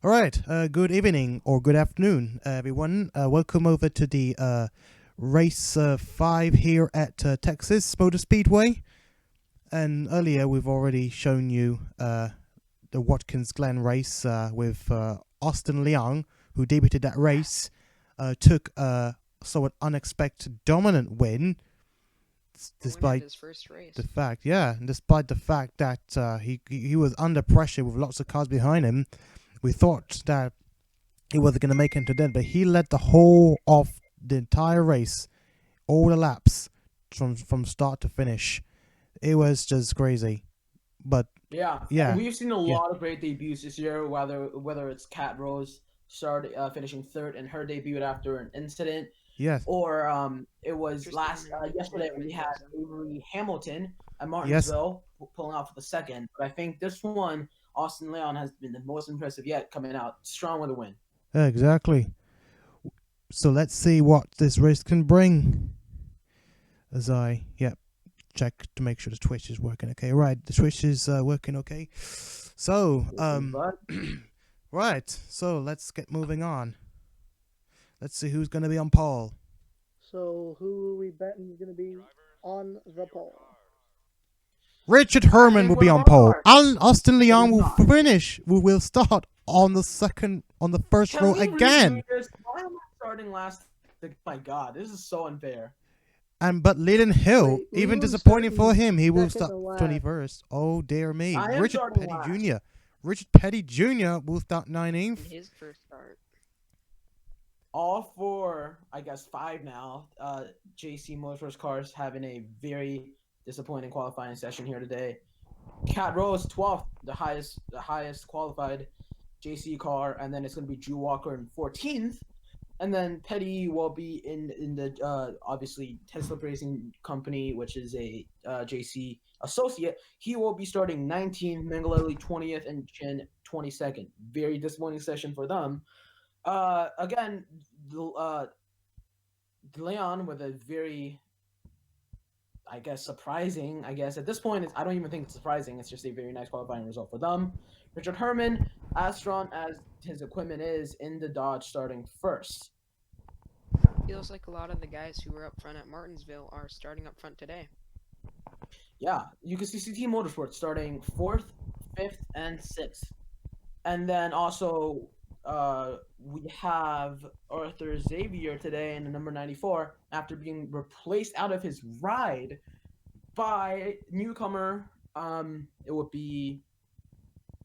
All right. Good evening or good afternoon, everyone. Welcome over to the race 5 here at Texas Motor Speedway. And earlier, we've already shown you the Watkins Glen race with Austin Leong, who debuted that race, took an unexpected dominant win, Winner of despite his first race. despite the fact that he was under pressure with lots of cars behind him. We thought that he wasn't going to make it to the end, but he led the whole of the entire race, all the laps from start to finish. It was just crazy. But Yeah, and yeah, we've seen a yeah, lot of great debuts this year. Whether it's Kat Rose finishing third in her debut after an incident, yes, or it was Interesting yesterday we had race. Avery Hamilton at yes, Martinsville pulling off the second. But I think this one, Austin Leon has been the most impressive yet, coming out strong with a win. exactly. So let's see what this race can bring. As I check to make sure the Twitch is working okay. Right, the Twitch is working okay. So But right, so let's get moving on. Let's see who's going to be on pole. So who are we betting is going to be on the pole? Richard I Herman think will one be of on our pole. cars. Alan Austin It Leon is will not. finish. We will start on the first Can row we redo again. this? Why am I starting last? My God, this is so unfair. But Leland Hill, Wait, even who's disappointing for starting him, he will second start to last? 21st. Oh dear me, I am Richard starting Petty last. Jr. Richard Petty Jr. will start In 19th. his first start. All four, I guess five now, JC Motorsports cars having a very disappointing qualifying session here today. Cat Rose 12th, the highest qualified JC car, and then it's going to be Drew Walker in 14th, and then Petty will be in the obviously Tesla Racing Company, which is a JC associate. He will be starting 19th, Mangalili 20th, and Chin 22nd. Very disappointing session for them. Again, Leon with a very, I guess, surprising. I guess at this point, I don't even think it's surprising. It's just a very nice qualifying result for them. Richard Herman, as strong as his equipment is, in the Dodge starting first. Feels like a lot of the guys who were up front at Martinsville are starting up front today. Yeah, you can see CT Motorsports starting fourth, fifth, and sixth. And then also, we have Arthur Xavier today in the number 94 after being replaced out of his ride by newcomer. It would be,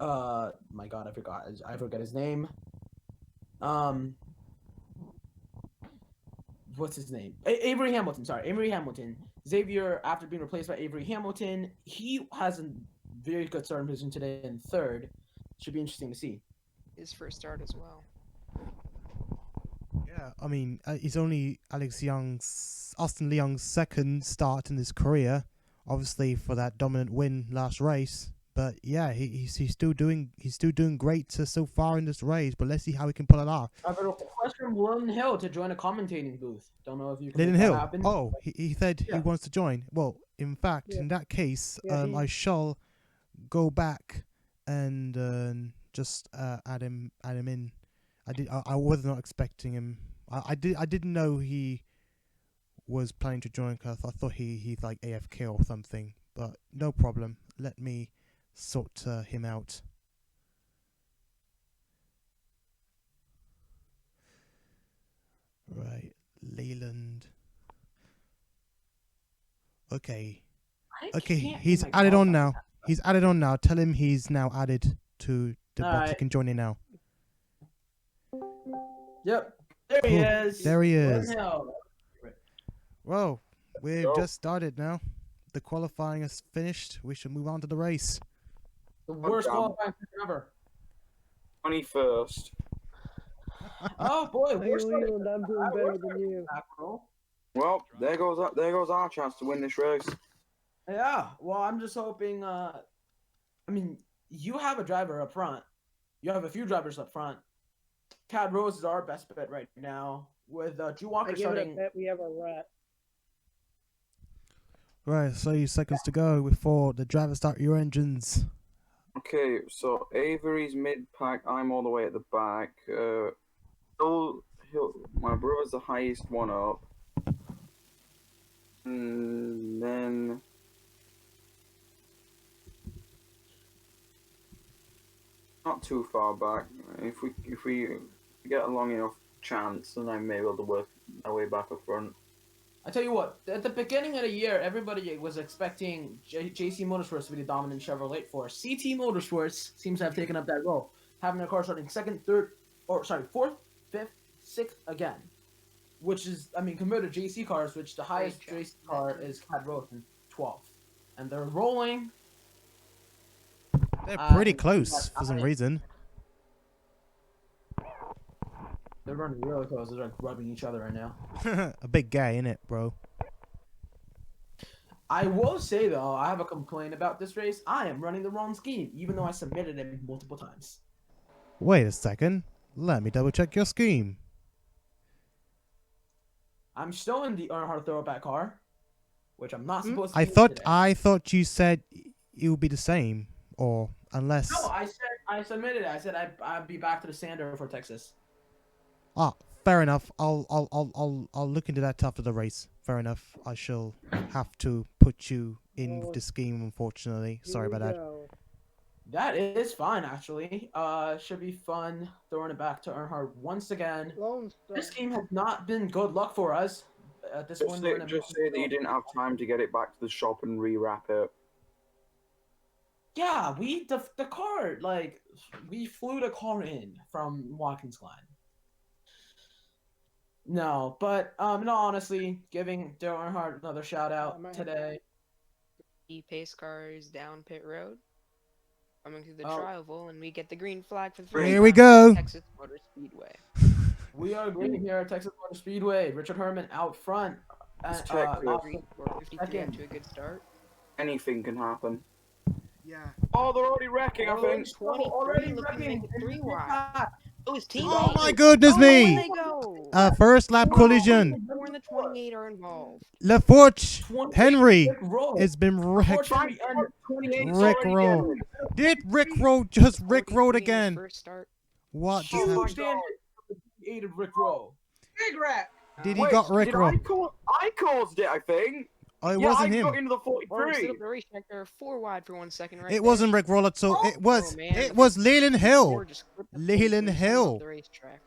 my God, I forgot his name. Um, what's his name? Avery Hamilton. Sorry, Avery Hamilton. Xavier, after being replaced by Avery Hamilton, he has a very good starting position today in third. Should be interesting to see. His first start as well. Yeah, I mean, it's only Austin Leong's second start in his career, obviously for that dominant win last race. But yeah, he's still doing great so far in this race. But let's see how he can pull it off. I've got a request from Lone Hill to join a commentating booth. Don't know if you can Leland make that Hill. happen. Oh, he said he Yeah. wants to join. Well, in fact, Yeah. in that case, Yeah, I shall go back and just add him in. I was not expecting him. I didn't know he was planning to join because I thought he's like AFK or something. But no problem. Let me sort him out. Right, Leland. Okay. Okay, he's added on now. He's added on now. Tell him he's now added to the box. He Alright. can join in now. Yep. There he Cool. is. There he Lone is. Hill. Well, we've just started now. The qualifying is finished. We should move on to the race. The worst Okay. qualifying session ever. 21st. Oh boy, Hey, we're starting. Leland, I'm doing better than you. Well, there goes our chance to win this race. Yeah. Well, I'm just hoping. I mean, you have a driver up front. You have a few drivers up front. Tad Rose is our best bet right now, with Drew I Walker give it a starting. bet we have a rat. Right, 30 seconds to go before the driver start your engines. Okay, so Avery's mid-pack, I'm all the way at the back. My brother's the highest one up. And then... Not too far back. If we get a long enough chance, then I may be able to work my way back up front. I tell you what, at the beginning of the year, everybody was expecting JC Motorsports to be the dominant Chevrolet force. CT Motorsports seems to have taken up that role, having their car starting fourth, fifth, sixth again. Which is, I mean, compared to JC cars, which the highest JC car is Cat Rose in 12th. And they're rolling. They're pretty close for some reason. They're running really close. They're like rubbing each other right now. A big guy, innit, bro? I will say, though, I have a complaint about this race. I am running the wrong scheme, even though I submitted it multiple times. Wait a second. Let me double check your scheme. I'm still in the Earnhardt throwback car, which I'm not supposed to I be in thought today. I thought you said it would be the same, or unless. No, I said I submitted it. I said I'd be back to the Sander for Texas. Ah, fair enough. I'll look into that after the race. Fair enough. I shall have to put you in with the scheme, unfortunately. Sorry about that. That is fine, actually. Should be fun throwing it back to Earnhardt once again. This game has not been good luck for us. At this point, Just say that you didn't have time to get it back to the shop and rewrap it. Yeah, the car, like, we flew the car in from Watkins Glen. No, but no, honestly, giving Dale Earnhardt another shout out today. Pace cars down pit road, coming through the tri-oval, and we get the green flag for the first Here time we go. at Texas Motor Speedway. We are green here at Texas Motor Speedway. Richard Herman out front. It's We're Texas. 53 up to a good start. Anything can happen. Yeah. Oh, they're already wrecking, I think. 23 looking to make it 3 wide. Oh, his teammate. Oh my goodness Where'd me! they go? First lap collision. 4 and the 28 are involved. LaForge Henry has been wrecked. Rickroll. Did Rickroll just Rickrolled 43 in his again? first start. What just Huge happened? damage of Rick Roll. Big rat. Did he got Rickrolled? I caused it, I think. Oh, it Yeah, wasn't I him. got into the Well, we 43. set up the racetrack there, 4 wide for 1 second right It there. wasn't Rickroll at all. It was. Oh, man. It was Leland Hill. Ford just flipped the Leland pace and Hill. slammed up the racetrack.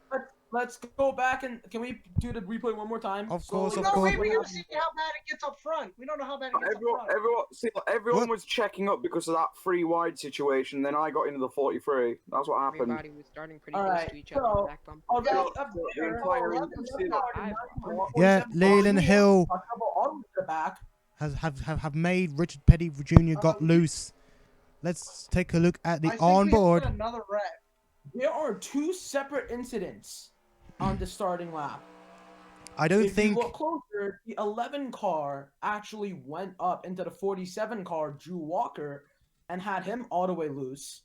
Let's go back and can we do the replay one more time? Of course, No, of course. we gotta see how bad it gets up front. We don't know how bad it gets up front. Everyone What? was checking up because of that 3 wide situation. Then I got into the 43. That's what happened. Everybody was starting pretty All close right, to each other so- on the back bumper. Already Yeah, up the there, entire 11 industry. Yeah, Leland Hill on the back. have made Richard Petty Jr. got loose. Let's take a look at the I think we onboard. hit another wreck. There are 2 separate incidents on the starting lap. I don't If think. you look closer, the 11 car actually went up into the 47 car, Drew Walker, and had him all the way loose.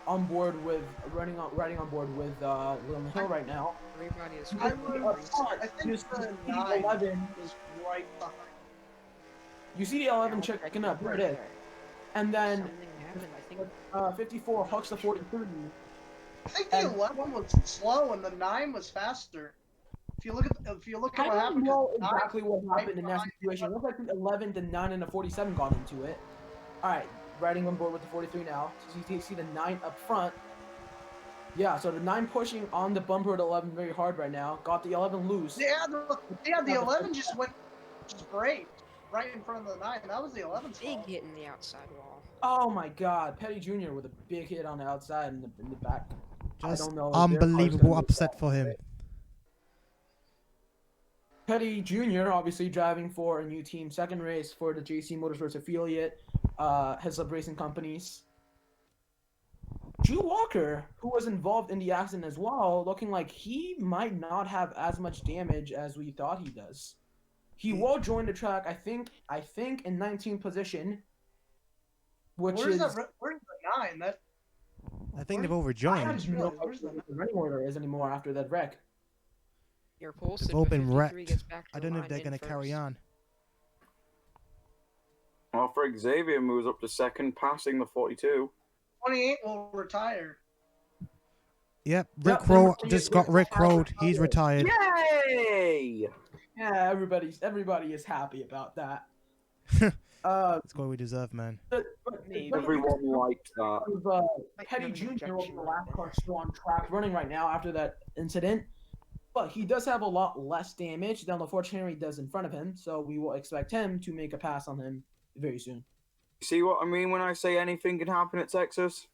On board with riding on board with Leland Hill right now. Everybody is I scrambling would for have green I flags. think the 9 11. is right behind. You see the 11 checking up, here it is. And then Something happened, I think. 54 hucks the 43. I think the 11 was slow and the 9 was faster. If you look at I what don't happened, know 'cause the 9 exactly what was happened in that behind situation. It looks like the 11, the 9, and the 47 got into it. Alright, riding on board with the 43 now. So you see the 9 up front. Yeah, so the 9 pushing on the bumper of the 11 very hard right now. Got the 11 loose. Yeah, the 11 just went just great right in front of the 9. That was the 11's Big fault. hit in the outside wall. Oh my god, Petty Jr. with a big hit on the outside and in the back. Just I don't know if their car's unbelievable gonna be upset back. for him. Petty Jr. obviously driving for a new team, second race for the JC Motorsports affiliate, heads up racing companies. Drew Walker, who was involved in the accident as well, looking like he might not have as much damage as we thought he does. He will join the track, I think in 19th position, which Where's is the 9? That I think they've I overjoined. don't know what the running order is anymore after that wreck. Your pole They've sit all with been 53 wrecked. gets back to I the don't know if line they're in going to carry first. on. Well, for Xavier moves up to second, passing the 42. 28 will retire. Yep, Yep, Rickroll number just 28 got Rickrolled. He's retired. retired. Yay! Yeah, everybody is happy about that. That's what we deserve, man. Maybe. Everyone liked that. Petty have an Jr. objection over the on last that. car still on track, running right now after that incident. But he does have a lot less damage than the Ford Henry does in front of him, so we will expect him to make a pass on him very soon. See what I mean when I say anything can happen at Texas?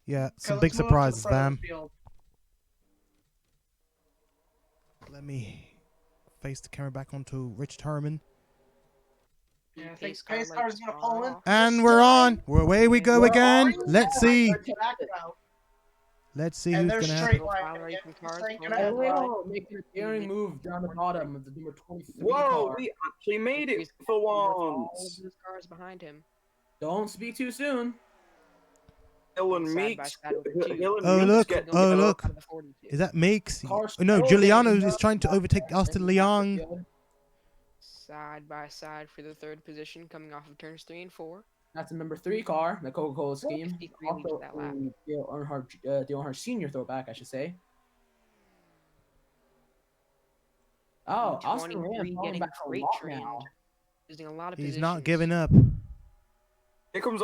Yeah, Okay, some let's big move up to the surprises, front of fam. the field. Let me face the camera back onto Rich Herman. Yeah, I think Pace car pace car's lights gonna are pull in. off. And we're on. Away we go Where again. are you? Let's see. They're back out. Let's see And who's they're gonna straight happen. line. File again. racing This cars ain't pulling gonna out end wide. well. Making a daring move down the bottom of the number 23 Whoa, car. we actually made it He's for all of once. those cars behind him. Don't speak too soon. Hill and Side by Meeks. side with the two. Hill and Oh, Meeks look. get Oh, together. look. Out of the 42. Is that Meeks? Car Oh, no, still Giuliano getting is trying to overtake Austin Leong. Side by side for the third position, coming off of turns 3 and 4. That's the number 3 car, the Coca-Cola scheme. 53 leads Also, that lap. Dale Earnhardt Senior throwback, I should say. Oh, Austin Ram 23 falling getting back a freight lot trained, now. losing a lot of He's positions. not giving up. Here comes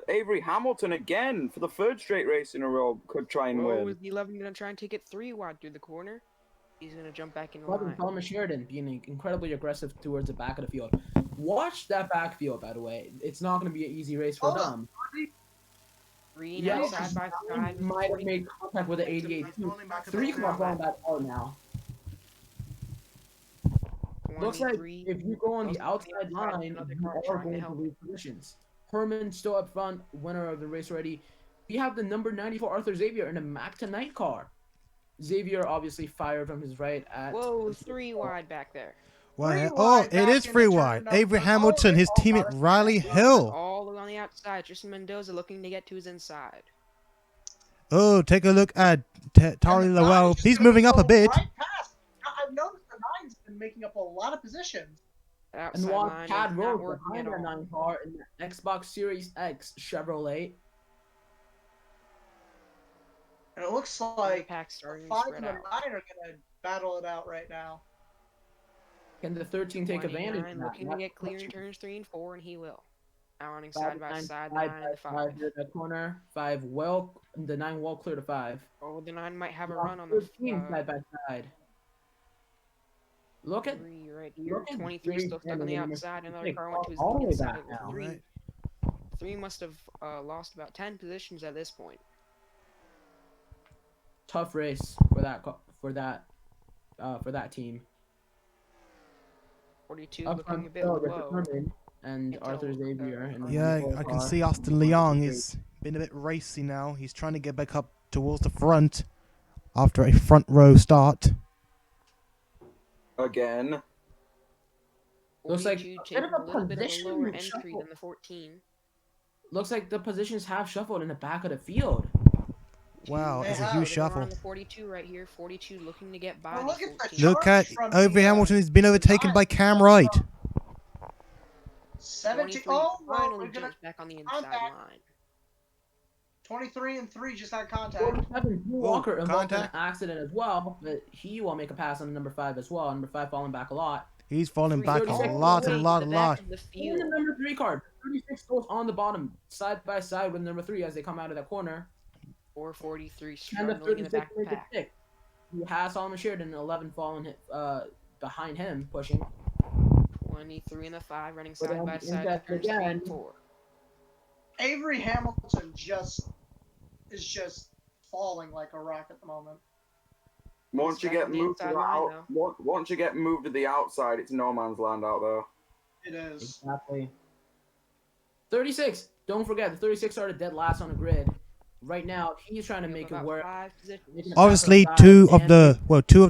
Avery Hamilton again for the third straight race in a row. Could try and Whoa, win. is the 11 going to try and take it 3 wide through the corner? He's going to jump back in Loving line. Thomas Sheridan being incredibly aggressive towards the back of the field. Watch that backfield, by the way. It's not going to be an easy race for Hold them. 3 now Yes, side by side. he might have made contact with the 88 too. 3 car falling back hard now. Looks like 23. if you go on the Goes outside outside, line, another you car are trying to going to help. lose positions. Herman still up front, winner of the race already. We have the number 94 Arthur Xavier in a Mac tonight car. Xavier obviously fired from his right at. Whoa, 3 wide back there. Well, Three oh, wide it back is in free the wide. turn number- Avery Hamilton, his Oh, teammate Riley Hill. All the way on the outside. Tristan Mendoza looking to get to his inside. Oh, take a look at Tari And the Lowell. nine's He's gonna moving up go a bit. Right past. I've noticed the nine's been making up a lot of positions. And Outside while line Chad is not Rose working behind at that all. 9 car in the Xbox Series X Chevrolet. And it looks The like pack starting to 5 spread and the 9 out. are gonna battle it out right now. Can the 13 take advantage 29 of that? looking to That's get the clear in question. turns 3 and 4, and he will. Now running 5 side by and side, the 9, 9 and the 5. 5 near the corner. 5 well, the 9 well clear to 5. Oh, the 9 might have a Now run on the 13 side by side. Look at 3 right here. look at 23 Drake still stuck and on the then outside. Another Drake car went to his all the way inside. back now. 3, Right. 3 must have lost about 10 positions at this point. tough race for that team. 42 Up looking front, a bit still, Richard low. Herman and Can't Arthur tell, Xavier. In the Yeah, 94 I can car. see Austin Leong is been a bit racy now. He's trying to get back up towards the front after a front row start. Again. Looks like 42 a bit taking of a a little bit of a position lower entry shuffle. than the 14. Looks like the positions have shuffled in the back of the field. Wow, They it's a have. huge They're shuffle. on the 42 right here. 42 looking to get by Well, the look at the 14. chart. Look at from Avery the, Hamilton has been overtaken by Cam Wright. 17. 23 Oh, well, finally we're gonna. jumps back on the inside contact. line. 23 and 3 just had contact. 47 Drew Walker involved in an contact. accident as well, but he will make a pass on number 5 as well. Number 5 falling back a lot. He's falling back a 36 lot, a away lot, to a the back lot. of the Even the field. number 3 card, 36 goes on the bottom, side by side with number 3 as they come out of that corner. 443 And the struggling in the 36 back make it pack. 6. He has Solomon Sheridan, 11 falling behind him, pushing. 23 and the 5 running But side on by the side. inside Turns 3 and again. 4. Avery Hamilton is just falling like a rock at the moment. Once you back get on the moved to inside the line, once you get moved to the outside, it's no man's land out there. It is. Exactly. 36. Don't forget, the 36 are the dead last on the grid. Right now, he's trying to We have make it about work. 5 positions. Making a pass Obviously, outside, two of and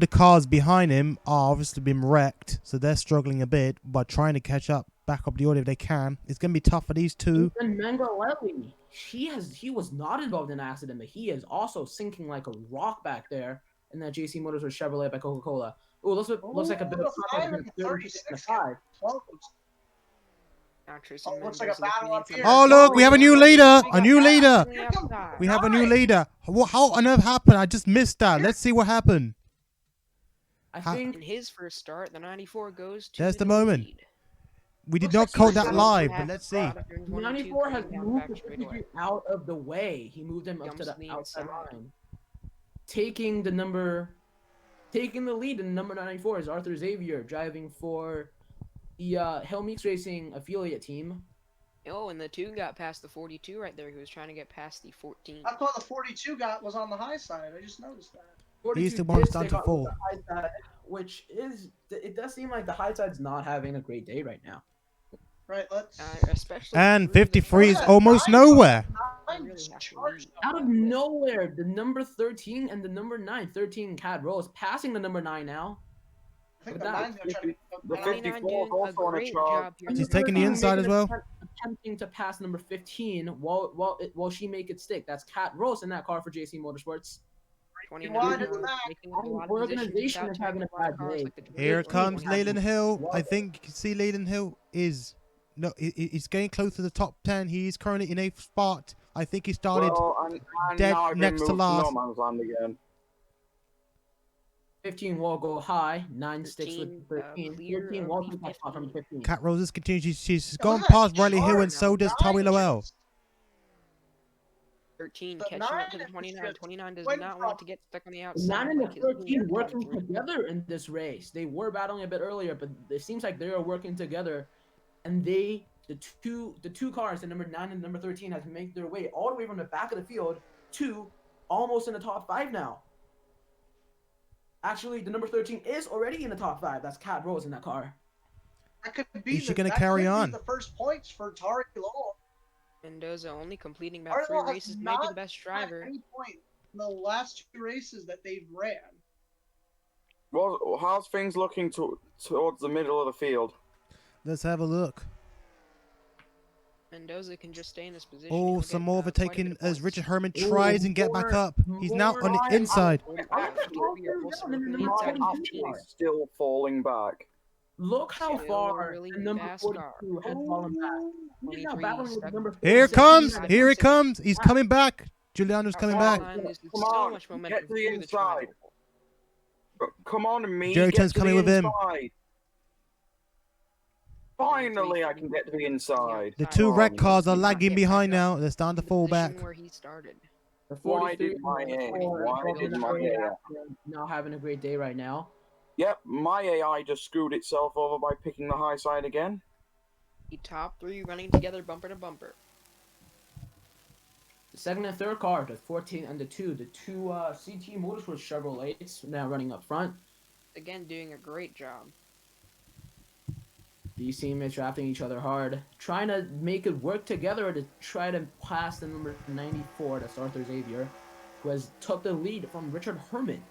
the cars behind him are obviously been wrecked, so they're struggling a bit, but trying to catch up, back up the order if they can. It's gonna be tough for these two. Ethan Mangarelli. He was not involved in an accident, but he is also sinking like a rock back there in that JC Motors with Chevrolet by Coca-Cola. Ooh, looks like a bit of Ooh, the 5 and the 36 and a 36 5. Close. Tristan Oh, looks like a Mendoza battle up defeating here. Oh, look, we have a new leader. A new leader. on the outside. We have a new leader. How on earth happened? I just missed that. Let's see what happened. I How- think In his first start, the 94 goes to There's the moment. lead. We did Looks not like call he's that gonna live, Half but let's the see. spot of turns 1 and 2 94 has coming down moved back the straightaway. 53 out of the way. He moved him up Jumps to the the outside inside. line. Taking the lead in the number 94 is Arthur Xavier, driving for the Hill Meeks Racing affiliate team. Oh, and the 2 got past the 42 right there. He was trying to get past the 14. I thought the 42 was on the high side. I just noticed that. 42 He's the one did starting stick to out with fall. the high side, which is, it does seem like the high side's not having a great day right now. Right, let's. Especially And through the 53 is front. Yeah, almost nine- nowhere. nine Really just have to charged lead. up Out of that way. nowhere, the number 13 and the number 9, 13 Cat Rose, passing the number 9 now. I think Look the at that. nine's gonna try to get The down. 29 54 is doing a also on a great charge. job here. She's Number taking the 13 inside making as an well. attempt- attempting to pass number 15 while she make it stick. That's Cat Rose in that car for JC Motorsports. 29 Wide at the back. taking up a lot of Organization position is without having a turning lot of bad cars day. like the Here 28. comes 29. Leyland Hill. I Wow. think you can see Leyland Hill is he's getting close to the top 10. He's currently in 8th spot. I think he started. Well, and dead now I've been next to moved last. no man's land again. 15 will go high. 9 sticks 13, with 13. clear 13 of will the take that spot from 15. 15. Cat Roses continues. She's Yeah, gone look at past that Riley Hill, chart and so now. does Nine Tommy Lowell. just- 13 The catching up to the 9 is 29. just 29 does went not from- want to get stuck on the The outside. 9 and the like his 13 leader, working 23. together in this race. They were battling a bit earlier, but it seems like they are working together. And the two cars, the number 9 and number 13, has made their way all the way from the back of the field to almost in the top 5 now. Actually, the number 13 is already in the top 5. That's Cat Rose in that car. That could be Is she gonna carry on? the first points for Tari Lowell. Mendoza only completing about Tari 3 Lowell has races, maybe the not best had driver. any point in the last 2 races that they've ran. Well, how's things looking towards the middle of the field? Let's have a look. Mendoza can just stay in this position. Oh, he'll some get, more quite a bit overtaking of as points. Richard Herman Ooh, tries and get back up. He's now on the more- inside. He's still falling back. Look how Still far really the number fast 42 has fallen back. He's now 23 battling with stuck. number Here it 47. comes. Side Here by it side. comes. He's coming back. Giuliano's coming Come back. on. Loses Come so on, much momentum get to the through the inside. trial. Come on, me. Jerry get Tenn's to coming the with him. inside. Finally, I can get to the inside. The 2 Oh, red cars are Not lagging get behind back now. up They're starting to the fall position back. Where he started. The Why 43 did my and the AI? 24 Why both did in the my area AI? accident, now having a great day right now. Yep, my AI just screwed itself over by picking the high side again. The top 3 running together bumper to bumper. The second and third car, the 14 and the 2, CT Motorsports Chevrolets now running up front. Again, doing a great job. These teammates drafting each other hard, trying to make it work together to try to pass the number 94, that's Arthur Xavier, who has took the lead from Richard Herman.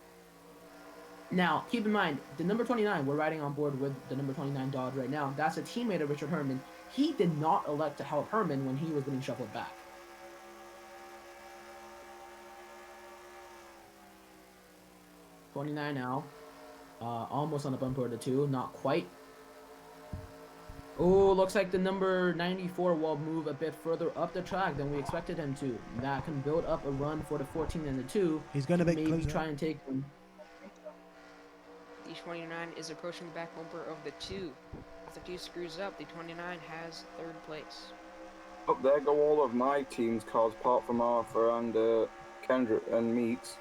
Now, keep in mind, the number 29, we're riding on board with the number 29 Dodge right now. That's a teammate of Richard Herman. He did not elect to help Herman when he was getting shuffled back. '29 now. Almost on the bumper of the 2, not quite. Oh, looks like the number 94 will move a bit further up the track than we expected him to. That can build up a run for the 14 and the 2. He's going to make maybe closer. try and take them. The 29 is approaching the back bumper of the 2. If the 2 screws up, the 29 has 3rd place. Up there go all of my team's cars, apart from Arthur and Kendrick and Meeks.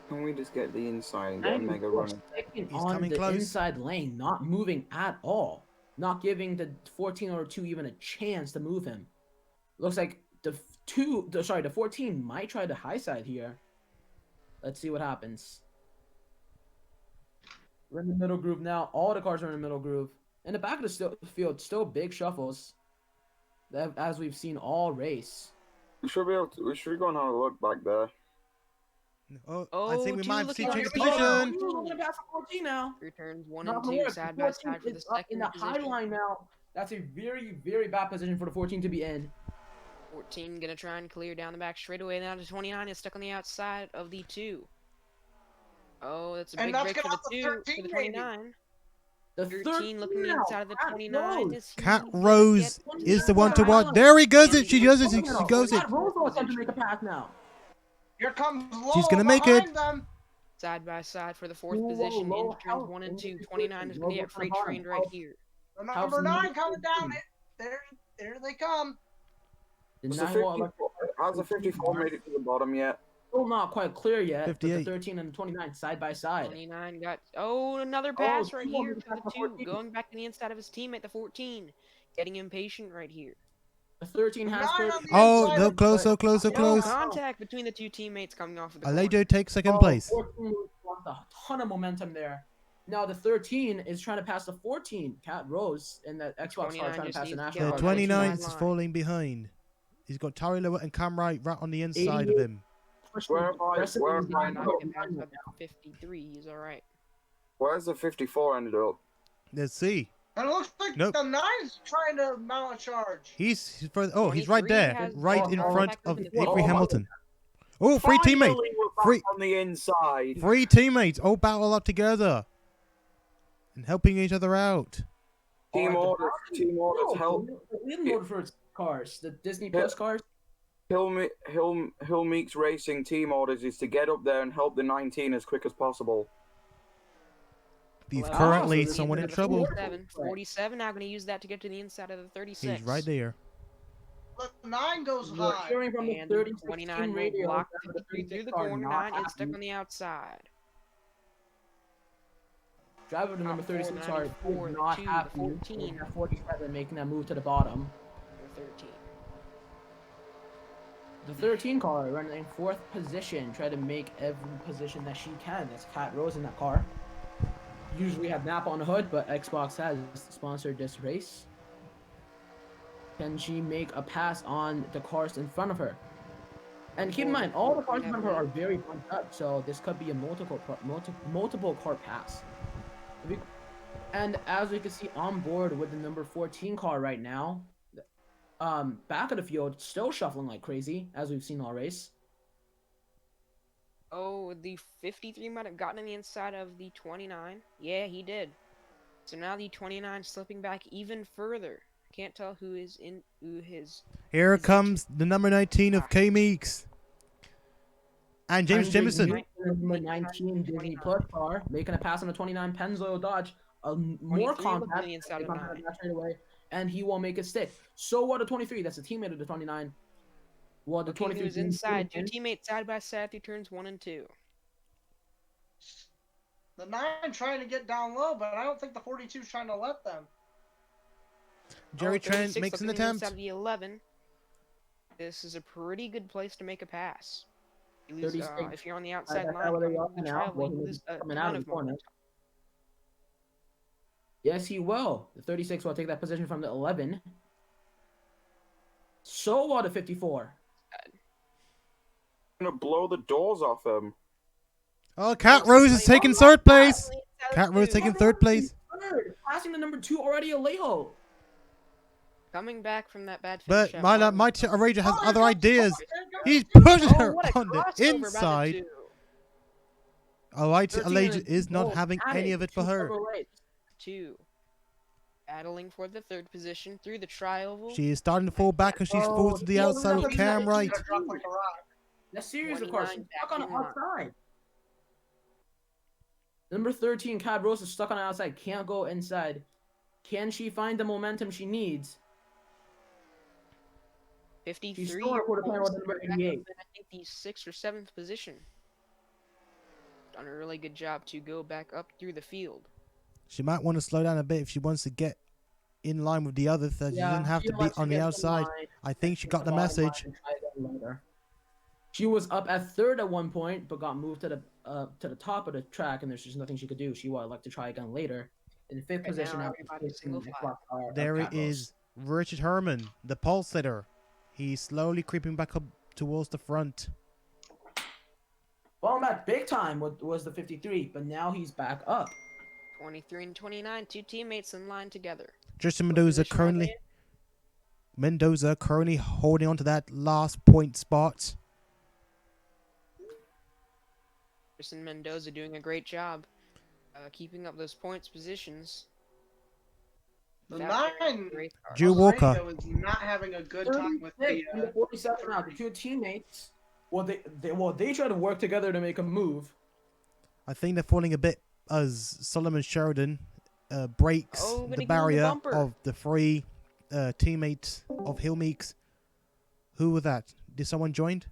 Can we just get the inside and get a mega 94 running? sticking He's on coming the close. inside lane, not moving at all. Not giving the 14 or 2 even a chance to move him. Looks like the 14 might try the high side here. Let's see what happens. We're in the middle groove now. All the cars are in the middle groove. In the back of the field, still big shuffles, as we've seen all race. We should be able to. We should go and have a look back there. I think we 2 might have looking seen change like of a position. We're going to pass the 14 now. Returns 1 Not and gonna 2 work. side The by 14 side for the is up in second the high position. line now. That's a very, very bad position for the 14 to be in. 14 gonna try and clear down the back straightaway. Now the 29 is stuck on the outside of the 2. Oh, that's a And big that's break for gonna the help the 2 for 13 the maybe. 29. The 13 looking now, inside of the Cat 29. Rose. Is he Cat gonna Rose get to is the the one to inside? watch. There he goes it. And She the goes it. She 24 goes it. Cat Rose will attempt to position. make a pass now. Here comes Low She's gonna make it. behind them. Side by side for the fourth Whoa, position low into turns health 1 and in 2. the 29 is going to get position. freight Low trained right health. here. The How's number the 9 number coming down. 15? There they come. The Has the 9 has the 54 made it to the bottom yet? Still not quite clear yet. But the 58. 13 and the 29 side by side. 29 got another pass right two here on the to the back of 2, 14. going back to the inside of his teammate, the 14, getting impatient right here. The 13 has 9 cleared. on the Oh, inside they're of- close, so close, so No close. contact between the two teammates coming off of the Alejo corner. takes second place. 14 lost a ton of momentum there. Now the 13 is trying to pass the 14, Cat Rose, and that Xbox car 29 trying to just pass the needs to National. get The on the 29 is sideline. falling behind. He's got Tari Lewis and Cam Wright right on the inside of him. Where am I? Where am I Not now? get past the 53. He's all right. Where's the 54 ended up? Let's see. And it looks like Nope. the 9's trying to mount a charge. He's right there, 23 has right in ball front back of up in the Avery field. Hamilton. Oh, free teammate. Finally, we're back Free- on the inside. Three teammates all battle up together and helping each other out. Team orders, help. We didn't order for cars. The Disney Plus cars. Hillmeek's Racing team orders is to get up there and help the 19 as quick as possible. He's 11. currently so someone in Into the trouble. 47 now going to use that to get to the inside of the 36. He's right there. But 9 goes We're high. hearing from the And 36 29 team will radio block that the 53 through the 36 are corner. not 9 is stuck happy. on the outside. Driver to number Top four, 36 are 94, not 2, happy. 14. 47 making that move to the bottom. The 13. The 13 car running in 4th position, try to make every position that she can. That's Cat Rose in that car. Usually have Napa on the hood, but Xbox has sponsored this race. Can she make a pass on the cars in front of her? And keep in mind, all the cars in front of her are very bumped up, so this could be a multiple car pass. And as we can see on board with the number 14 car right now, back of the field, still shuffling like crazy, as we've seen all race. Oh, the 53 might have gotten on the inside of the 29. Yeah, he did. So now the 29 slipping back even further. Can't tell who is in who his. Here Is it- comes the number 19 of K Meeks. And James And Jameson. Number 19 Disney Plus car, making a pass on the 29 Pennzoil Dodge. More 23 looking contact. on the inside of they 9. contact that straight away, and he won't make it stick. So what? The 23, that's a teammate of the 29. Well, the Looking 23 who's inside. Two teammates side by side through turns 1 and 2. The 9 trying to get down low, but I don't think the 42's trying to let them. Jerry Oh, Trent 36 makes an looking on the attempt. inside of the 11. This is a pretty good place to make a pass. You lose, 36. if you're on the outside that's line, where they coming are from the now. trial, Well, you he's lose a coming out ton of of the corner. momentum. Yes, he will. The 36 will take that position from the 11. So what? The 54. Gonna blow the doors off him. Oh, Cat Rose is taking third place. Cat Rose taking third place. Third, passing the number 2 already, Alejo. Coming back from that bad But finish. my Ranger has Oh, other here comes- ideas. oh, there goes- He's pushing Oh, her what a on the crossover by the inside. two. Alright, 13 Elijah is not gold, having added any of it for to her. double race. 2. Battling for the 3rd position through the tri-oval. She is starting to fall back as she's Oh, falls to the yeah, outside of look at Cam that. Wright. Gonna drop like a rock. That series of cars 29 stuck on the back in line. outside. Number 13, Cad Rose is stuck on the outside. Can't go inside. Can she find the momentum she needs? 53. She's still in quarter final with number back up 88. in, I think, the 6th or 7th position. Done a really good job to go back up through the field. She might want to slow down a bit if she wants to get in line with the others. That she doesn't have to be wants on the get in outside. line, I think she got the bottom line, message. and try again later. She was up at 3rd at one point, but got moved to the top of the track, and there's just nothing she could do. She would like to try again later. In 5th Right position, now, after everybody's facing single the file. Xbox car of There Cat Rose. is Richard Herman, the pole sitter. He's slowly creeping back up towards the front. Falling back big time was the 53, but now he's back up. 23 and 29, two teammates in line together. Justin What Mendoza position are they currently holding on to that last point spot. Anderson Mendoza doing a great job keeping up those points positions. The without carrying 9 the race car. Drew Walker. Australia was not having a good time with the 36 and the 47 now. The 2 teammates. Well, they try to work together to make a move. I think they're falling a bit as Solomon Sheridan breaks Oh, gonna the go in the barrier bumper. of the three teammates of Hillmeeks. Who was that? Did someone join?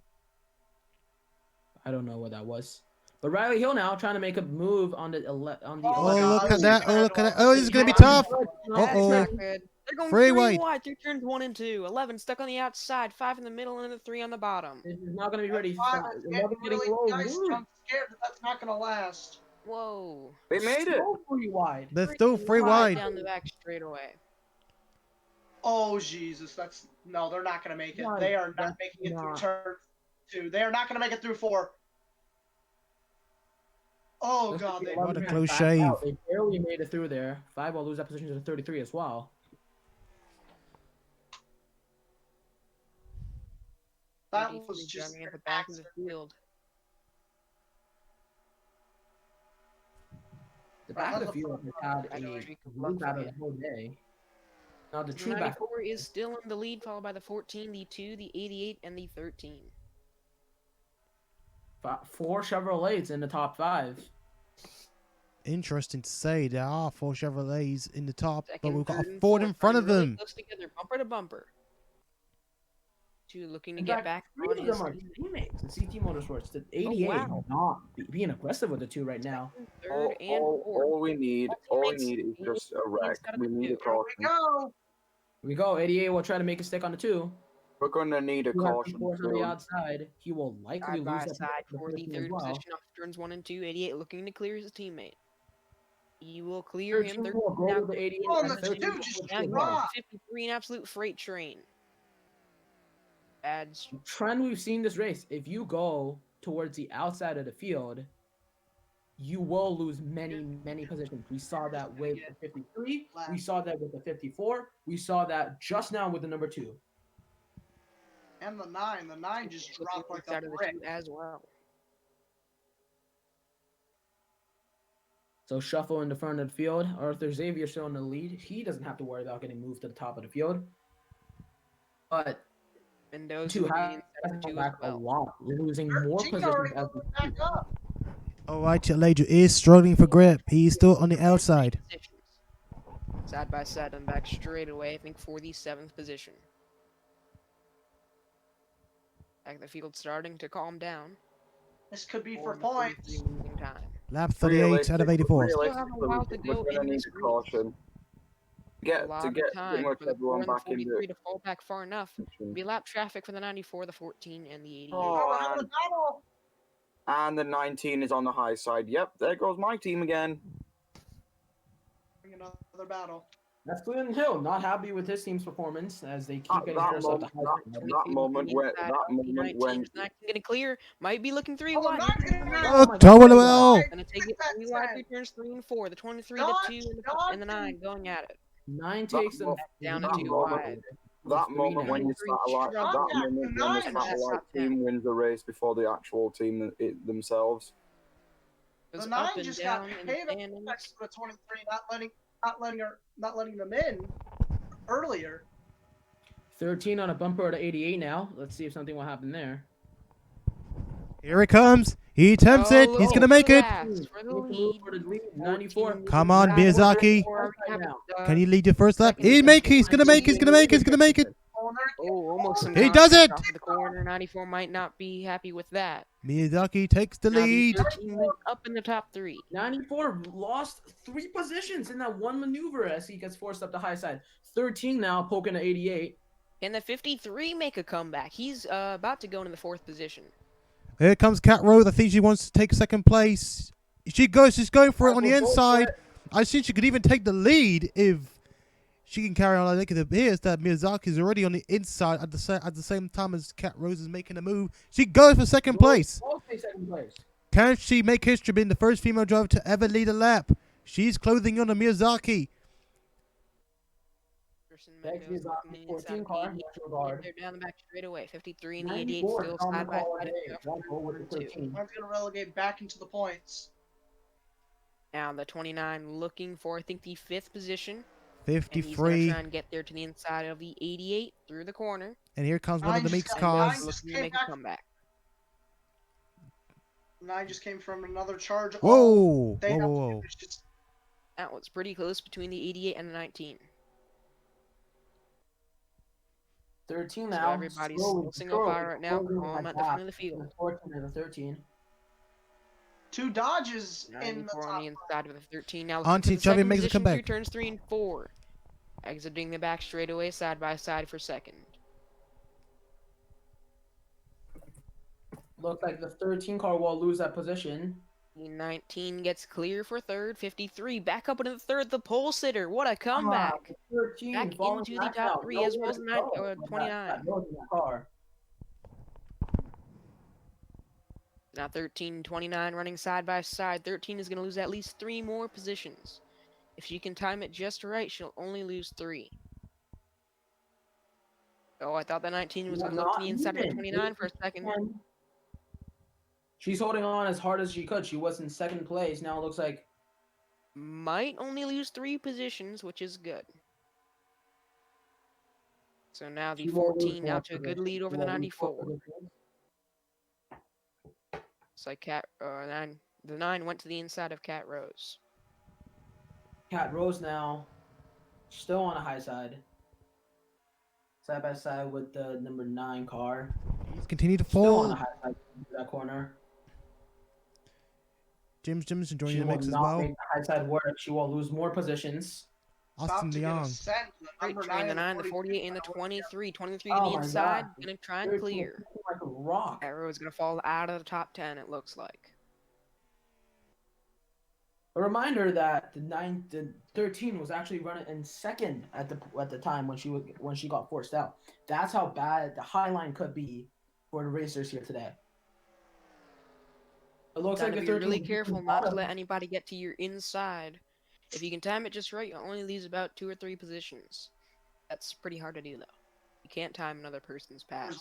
I don't know what that was. But Riley Hill now trying to make a move on the Oh, Oh, God, look I at was that. thinking Oh, I look at had that. one. Oh, this is going to be That's tough. That's Uh-oh. not good. They're going Three three wide. wide through turns 1 and 2. 11 stuck on the outside, 5 in the middle, and the 3 on the bottom. This is not going to be ready. Five is getting really low. nice. I'm scared that that's not going to last. Whoa. They made it. So pretty wide. They're still three wide. Down the back straightaway. Oh, Jesus. No, they're not going to make it. No, They are not that's making it through not. turn 2. They are not going to make it through 4. Oh, This God. is They, 11 What a man close back shave. out. They barely made it through there. 5 will lose that position to the 33 as well. that 33 was just driving at an the back of the accident. field. The back of the How's the field front has had I know, a streak of move luck out for of the whole day. Now the The true back. 94 is still in the lead, followed by the 14, the 2, the 88, and the 13. 4 Chevrolets in the top 5. Interesting to say, there are 4 Chevrolets in the top, but Second, we've got third, a and Ford fourth in front of running really them. close together, bumper to bumper. 2 looking to In get fact, back 3 on of his them are team. teammates in CT Motorsports. The 88 wow. not being aggressive with the 2 right now. Third and fourth. All we need is just a wreck. We need a Here caution. we go. Here we go. 88 will try to make a stick on the 2. We're gonna need a Who has caution some force on the soon. outside. He will likely Side by lose that side position for to the 13 as third well. position off turns 1 and 2. 88 looking to clear his teammate. He will clear him. 13 will go now to the 88. Oh, and and the 13 2 will just go to Now the he's row. at 53, an absolute freight train. Adds Trend we've seen this race. If you go towards the outside of the field, you will lose many positions. We saw that with the 53. We saw that with the 54. We saw that just now with the number 2. And the 9. The 9 just dropped like a out of the brick. 2 as well. So shuffle in the front of the field. Arthur Xavier still in the lead. He doesn't have to worry about getting moved to the top of the field. But Mendoza 2 looking has inside the 2 as back a well. lot, losing more 13 positions already as moved back up. Alright, Elijah is struggling for grip. He's still on the outside. Side by side and back straight away, I think, for the 7th position. Back of the field starting to calm down. This could be for On the 43 points. losing time. Lap 38 out of 84. Still have a while to We're go gonna in need this a race. caution. A lot of Pretty time much for the 4 everyone and the back into 43 to fall back far enough. position. Be lap traffic for the 94, the 14, and the 88. Oh, another battle. And the 19 is on the high side. Yep, there goes my team again. Bring another battle. That's Cleveland Hill, not happy with his team's performance as they keep That getting forced out moment, the high side. that moment when Getting clear, might be looking 3 Oh, wide. not looking even for now. more. Oh, double well. Gonna take it 3 wide through turns 3 and 4. The 23, the Dodge, 2, and the 9 going at it. 9 takes them down to 3 2 wide. wide. that moment when you satellite, that moment when the satellite team wins the race before the actual team themselves. Goes The up 9 and just got down in paid the up standings. next to the 23, not letting them in earlier. 13 on a bumper to 88 now. Let's see if something will happen there. Here it comes. He attempts it. He's going to make it. For the lead. 94. Come on, Miyazaki. Can you? you lead your first lap? He's going to make it. Oh, they're Oh, almost some He does contact it! off of the corner. 94 might not be happy with that. Miyazaki takes the Now the lead. 13 moved up in the top 3. 94 lost 3 positions in that one maneuver as he gets forced up the high side. 13 now poking to 88. Can the 53 make a comeback? He's about to go into the 4th position. Here comes Cat Rose. I think she wants to take second place. She's going for it on the inside. I think she could even take the lead if she can carry on. Look at it. Here's that Miyazaki is already on the inside at the same time as Cat Rose is making a move. She goes for second place. Can she make history being the first female driver to ever lead a lap? She's clothing on a Miyazaki. Thanks, Miyazaki. 14 car, natural guard. They're down the back straight away. 53 and the 88 still side by side. I'm going to relegate back into the points. Now the 29 looking for, I think, the 5th position. And he's going to 53. try and get there to the inside of the 88 through the corner. And here comes one of the Nine Meeks just And cars. Rose just looking to came make a back. comeback. 9 just came from another charge. Whoa! All they Whoa, have whoa, to do whoa. is just That was pretty close between the 88 and the 19. 13 So now. everybody's slowly, still single surely file right now. closing Home that at the front gap of the field. between the 14 and the 13. 2 dodges in the 94 on top. the inside of the 13. Now Auntie looking for the Chubby second makes a position comeback. through turns 3 and 4. Exiting the back straightaway side by side for second. Looks like the 13 car will lose that position. The 19 gets clear for third. 53 back up into the third. The pole sitter. What a comeback. The 13 Back falling into the back top now. 3 as Nowhere well as to the go when 29. that goes in that car. Now 13 and 29 running side by side. 13 is going to lose at least 3 more positions. If she can time it just right, she'll only lose 3. Oh, I thought the 19 was Yeah, going to look to not the inside of the even. 29 for a second. She's holding on as hard as she could. She was in second place. Now it looks like Might only lose 3 positions, which is good. So now the she will lose 14 now more to a good positions. lead She over the will lose more 94. positions. It's like the 9 went to the inside of Cat Rose. Cat Rose now still on a high side. Side by side with the number 9 car. He's continued to Still on a fall. high side into that corner. Jim's enjoying She the will mix as not well. make the high side work. She will lose more positions. Austin about to get a Leong. send. The Right number between 9 the and 9, the 42 48, and the gonna work 23. 23 to Oh the my inside. God. Gonna try and 13 clear. is like a rock. Cat Rose gonna fall out of the top 10, it looks like. A reminder that the 13 was actually running in second at the time when she got forced out. That's how bad the high line could be for the racers here today. It looks Gotta like the be 13 really is careful not to let anybody get to your inside. If you can time it just right, you'll only lose about 2 or 3 positions. That's pretty hard to do, though. You can't time another person's pass.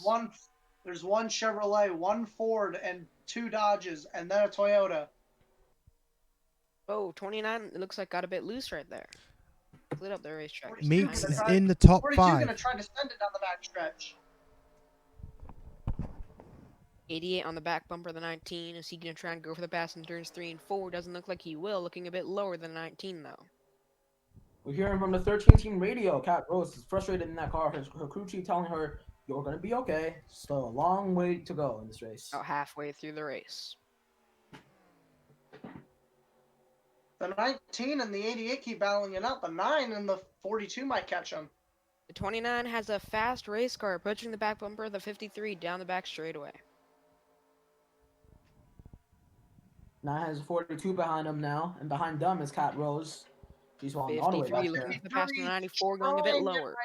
There's one Chevrolet, 1 Ford, and 2 Dodges, and then a Toyota. Oh, 29, it looks like got a bit loose right there. Split up the racetrack. 42 Meeks gonna is try- in the top 42 5. gonna try to send it down the back stretch. 88 on the back bumper of the 19. Is he going to try and go for the pass in turns 3 and 4? Doesn't look like he will. Looking a bit lower than 19, though. We're hearing from the 13 team radio. Cat Rose is frustrated in that car. Her crew chief telling her, "You're gonna be okay." Still a long way to go in this race. About halfway through the race. The 19 and the 88 keep battling it out. The 9 and the 42 might catch them. The 29 has a fast race car approaching the back bumper of the 53 down the back straightaway. 9 has 42 behind him now, and behind them is Cat Rose. She's walking all the way 53 back looking there. for the pass to the 94, going a bit lower.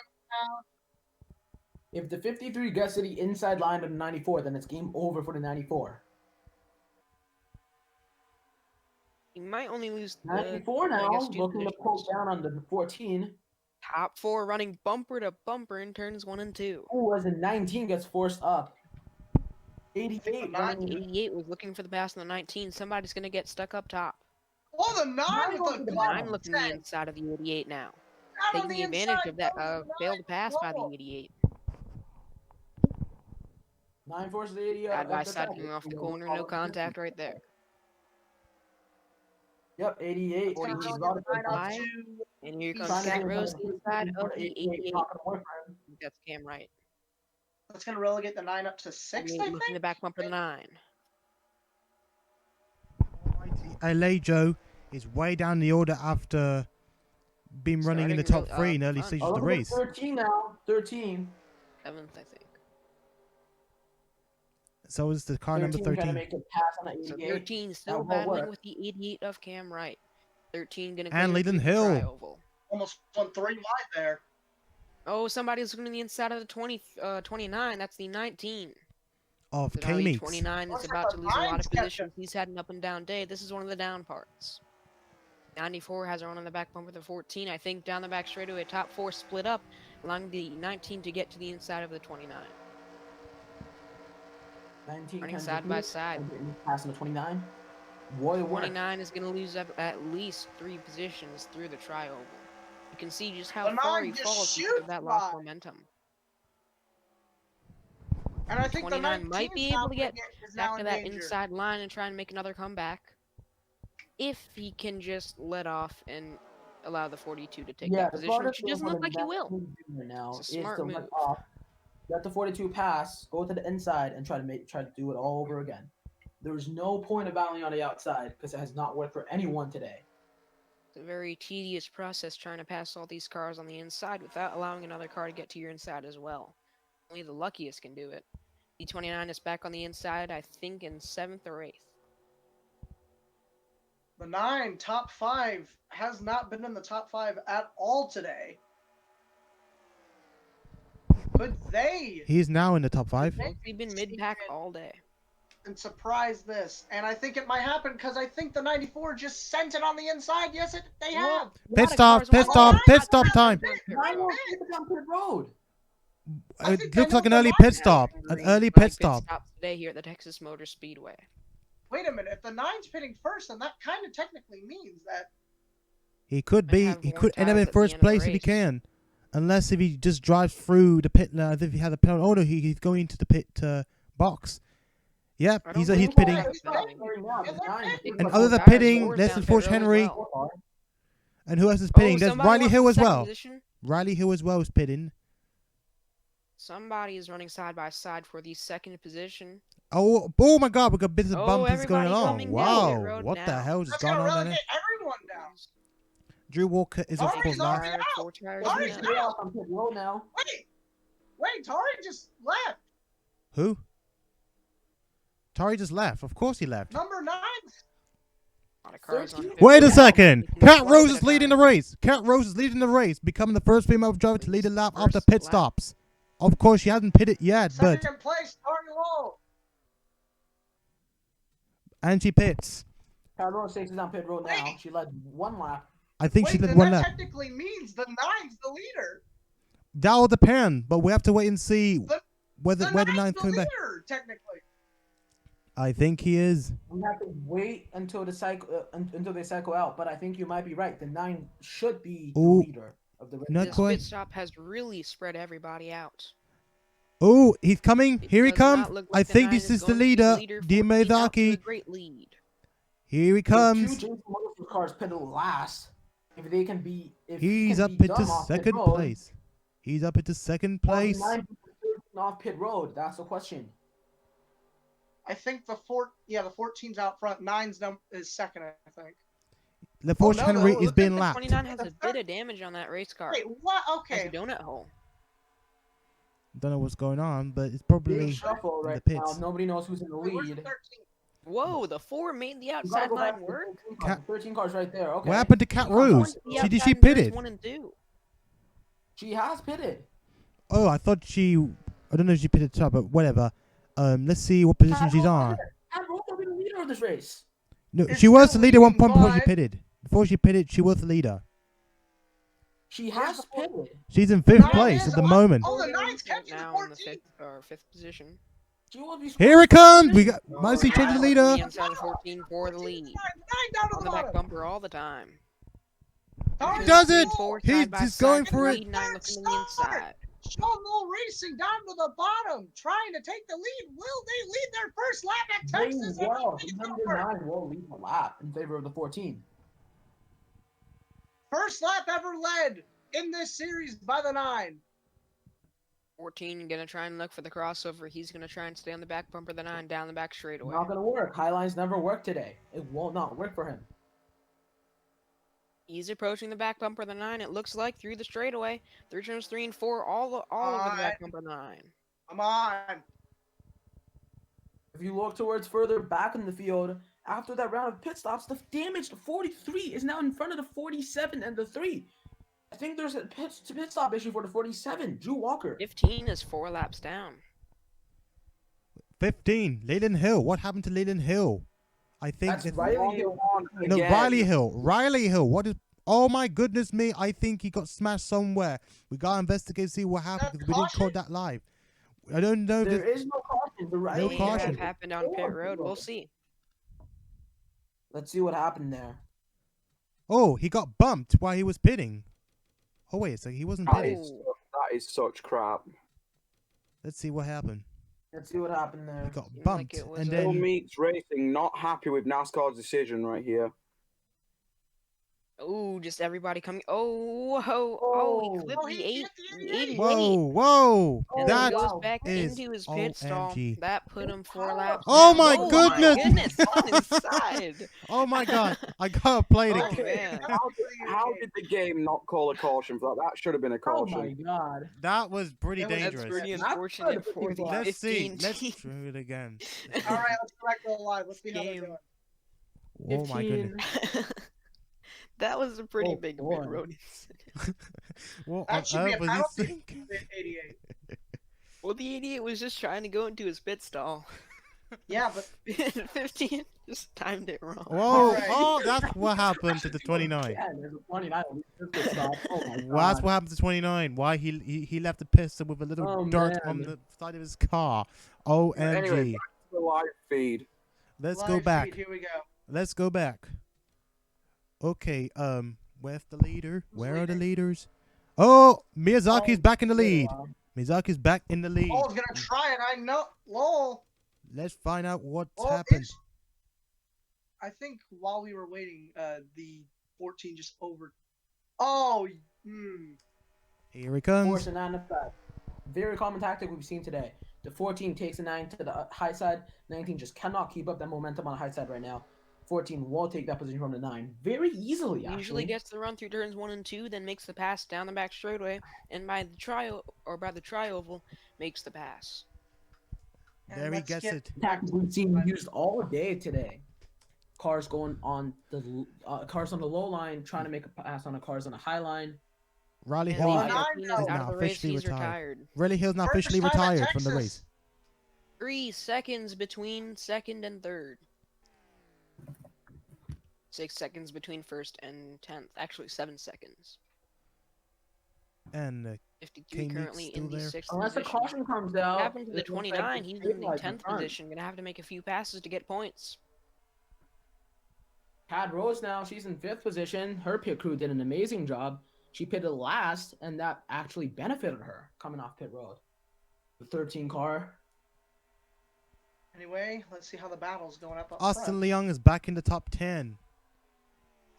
If the 53 gets to the inside line of the 94, then it's game over for the 94. He might only lose 94 I now, guess, 2 looking to positions. pull down on the 14. Top 4 running bumper to bumper in turns 1 and 2. Who as in 19 gets forced up. 88 running. 88 was looking for the pass on the 19. Somebody's going to get stuck up top. Oh, the 9 with going a to the good bottom. I'm looking the inside of the 88 now. Out on Taking the the advantage inside, of that goes the failed 9. pass by the Whoa. 88. 9 forces 80 Side by up the side top. coming off the corner, no contact right there. Yep, 88. 42 He's Really about get to the 9 go up by. by. to And here comes Trying to Cat get Rose another inside of the 88. 88. Not gonna work for him. That's Cam Wright. That's going to relegate the 9 up to 6th, I 88 looking think. the back bumper the 9. LA Joe is way down the order after being running in the top Starting 3 in early front. stages Oh, of the look at race. 13 now. 13. 7th, I think. So is the car number 13 gonna 13. make a pass on that So 88. 13 still won't battling work. with the 88 of Cam Wright. 13 gonna And clear Leighton through the Hill. tri-oval. Almost won 3 wide there. Oh, somebody's looking to the inside of the 29. That's the 19. Of So now K the Meeks. 29 is Looks like about the to lose a lot nine's of kept positions. He's had an up and down day. This is one of the down parts. 94 has a run on the back bumper of the 14. I think down the back straightaway, top 4 split up, allowing the 19 to get to the inside of the 29. 19 Running can side by side. Passing the 29. Boy, it worked. 29 is going to lose at least 3 positions through the tri-oval. You can see just how The far nine he just falls because shoots of that lost by. momentum. And I think the 29 might 19 be is able now to get is now back to in that danger. inside line and try and make another comeback. If he can just let off and allow the 42 to take Yeah, that the position, smartest which it thing doesn't for look the like he will. 19 right now It's is a smart to move. let off, let the 42 pass, go to the inside, and try to do it all over again. There's no point of battling on the outside because it has not worked for anyone today. It's a very tedious process trying to pass all these cars on the inside without allowing another car to get to your inside as well. Only the luckiest can do it. D29 is back on the inside, I think in 7th or 8th. The 9 top 5 has not been in the top 5 at all today. Could they He's now in the top 5. He's been mid-pack all day. and surprise this? And I think it might happen because I think the 94 just sent it on the inside. Yes, they have. Pit stop, pit stop, pit stop time. Nine will take it down pit road. I think It I looks know like an the early line pit now. stop. An Green early flag pit stop. today here at the Texas Motor Speedway. Wait a minute. If the 9's pitting first, then that kind of technically means that He could Might be. have He more could end up tires in at the first end of the place if he race. can. Unless if he just drives through the pit. As if he had a penalty. Oh no, he's going into the pit box. Yep, I he's don't he's think pitting. that's happening. And other than pitting, there's down Forge pit road as Henry. well. And who else is pitting? Oh, There's somebody Riley wants Hill the as second well. position. Riley Hill as well is pitting. Somebody is running side by side for the second position. Oh my God, we got bits of Oh, bumpers going everybody along. coming down Wow, pit road what the now. hell is that's going gonna on there? relegate everyone down. Drew Walker is of Tari's course already last. out. Four tires Tari's down. out. on pit road now. Wait, Tari just left. Who? Tari just left. Of course he left. Number 9. A lot of cars on pit Wait a road. second. Taking Cat quite a Rose bit is of leading the time. race. Cat Rose is leading the race, becoming the first female driver to lead a lap after First pit lap. stops. Of course, she hasn't pitted yet, but Second place, Tari Lowe. and she pits. Carol Six is on pit road now. Wait. She led one lap. I think she Wait, did then one that lap. technically means the 9's the leader. That will depend, but we have to wait and see where the 9's nine's the coming back. leader, technically. I think he is. We have to wait until until they cycle out. But I think you might be right. The 9 should be the Ooh. leader of the race. Not This quite. pit stop has really spread everybody out. Oh, he's coming. It Here he does comes. not look I like the think 9 this is the going to be leader, Di 14 out to a Maizaki. great lead. Here he If two comes. Jason Motorsports cars pitted last, if they can be, if He's can up beat into them off pit second road, place. He's up into second or the place. 9 off pit road. That's the question. I think the 14's out front. 9's is second, I think. The Forge no, Henry no, is look being at the lapped. 29 has a bit of damage on that race car. Wait, what? Has Okay. a donut hole. Don't know what's going on, but it's Big probably shuffle in right the now. pits. Nobody knows who's in the Wait, where's the lead. 13? Whoa, the 4 made the You gotta outside go back line to the work. 13 cars. 13 cars right there. Okay. What happened to Cat Come on, Rose? The She outside did she in turns pitted? 1 and 2. She has pitted. Oh, I thought she. I don't know if she pitted top, but whatever. Let's see what position she's on. Cat Rose will be the leader of this race. No, It's she was the still leader one leading point before she by- pitted. Before she pitted, she was the leader. She has pitted. She's in fifth Nine place is at the on- moment. Oh, the We're 9's catching the now in the 14. 5th position. She will be Here it comes. We got Oh, Mostly yeah, changing the on leader. the inside of 14 for the 14's lead. 9 down to On the the back bottom. bumper all the time. Tari He does it. Four He's side by just side going for for the it. lead, 9 looking to the inside. Sean Lowe Racing down to the bottom, trying to take the lead. Will they lead their first lap at Very Texas? well. The number 9 will lead the lap in favor of the 14. First lap ever led in this series by the 9. 14 gonna try and look for the crossover. He's gonna try and stay on the back bumper of the 9 down the back straightaway. Not gonna work. Highlines never work today. It will not work for him. He's approaching the back bumper of the 9. It looks like through the straightaway. Through turns 3 and 4, all over the back bumper of the 9. Come on. If you look towards further back in the field, after that round of pit stops, the damaged 43 is now in front of the 47 and the 3. I think there's a pit stop issue for the 47, Drew Walker. 15 is 4 laps down. 15. Leyland Hill. What happened to Leyland Hill? I think That's that- Riley Hill on No, again. Riley Hill. Riley Hill. What is? Oh my goodness me! I think he got smashed somewhere. We gotta investigate, see what happened That because we didn't call caution? that live. I don't know. There is no caution. The Riley May caution. have happened on pit road. We'll see. Let's see what happened there. Oh, he got bumped while he was pitting. Oh wait a second, he wasn't That pitted. is, that is such crap. Let's see what happened. Let's see what happened He there. got Seemed like bumped, it was and a- Hill then Meets Racing not happy with NASCAR's decision right here. Oh, just everybody coming. Oh, oh, he Oh. clipped Oh, he the hit the 88. whoa, And that then goes wow. back is into his pit stall. OMG. That put him 4 Power. laps. Oh down. my Oh goodness! my goodness, on his side. Oh my god, I gotta play it Oh, again. man. How did the game not call a caution for that? That should have been a Oh caution. my god. That was pretty It was- dangerous. That's pretty That's unfortunate good for the people. Let's see. 15 Let's team. do it again. All right, let's go back to the live. Let's see how they're Game. doing. Oh my goodness. That was a pretty Oh, big boy. pit road incident. What That on should be a earth was he penalty. thinking? 88. Well, the idiot was just trying to go into his pit stall. Yeah, but 15 just timed it wrong. Whoa! Alright. Oh, that's what happened to the 29. Yeah, there's a 29. Stop. Oh my god. Well, that's what happened to 29. Why he left the piston with a little Oh, dirt on man. the side of his car. OMG. Anyway, the live feed. Let's live go feed, back. Here we go. Let's go back. Okay, where's the leader? Who's Where are the leading? leaders? Oh, Miyazaki's Oh, back in the there you lead. are. Miyazaki's back in the lead. Lowell's gonna try it. I know. Lowell. Let's find out what's Lowell happened. is- I think while we were waiting, the 14 just over. Oh. Here he comes. Force a 9 to 5. Very common tactic we've seen today. The 14 takes a 9 to the high side. 19 just cannot keep up that momentum on the high side right now. 14 will take that position from the 9 very easily, actually. Usually gets the run through turns 1 and 2, then makes the pass down the back straightaway, and by the tri-oval, makes the pass. And There he let's gets get- it. Tactic we've seen used all day today. Cars going on the cars on the low line, trying to make a pass on the cars on the high line. Riley And Hill Oh, Ronnie nine Martinez now. out Now of the race, officially he's retired. retired. Riley Hill's now First officially time at retired from the Texas. race. 3 seconds between second and third. 6 seconds between first and 10th. Actually, 7 seconds. And 53 K-Meek's currently in still the there. 6th Unless the position. caution comes out. What happened to the it looks like 29? the He's in the stabilizer 10th front. position. Gonna have to make a few passes to get points. Kat Rose now, she's in 5th position. Her pit crew did an amazing job. She pitted last, and that actually benefited her coming off pit road. The 13 car. Anyway, let's see how the battle's going up Austin front. Leung is back in the top 10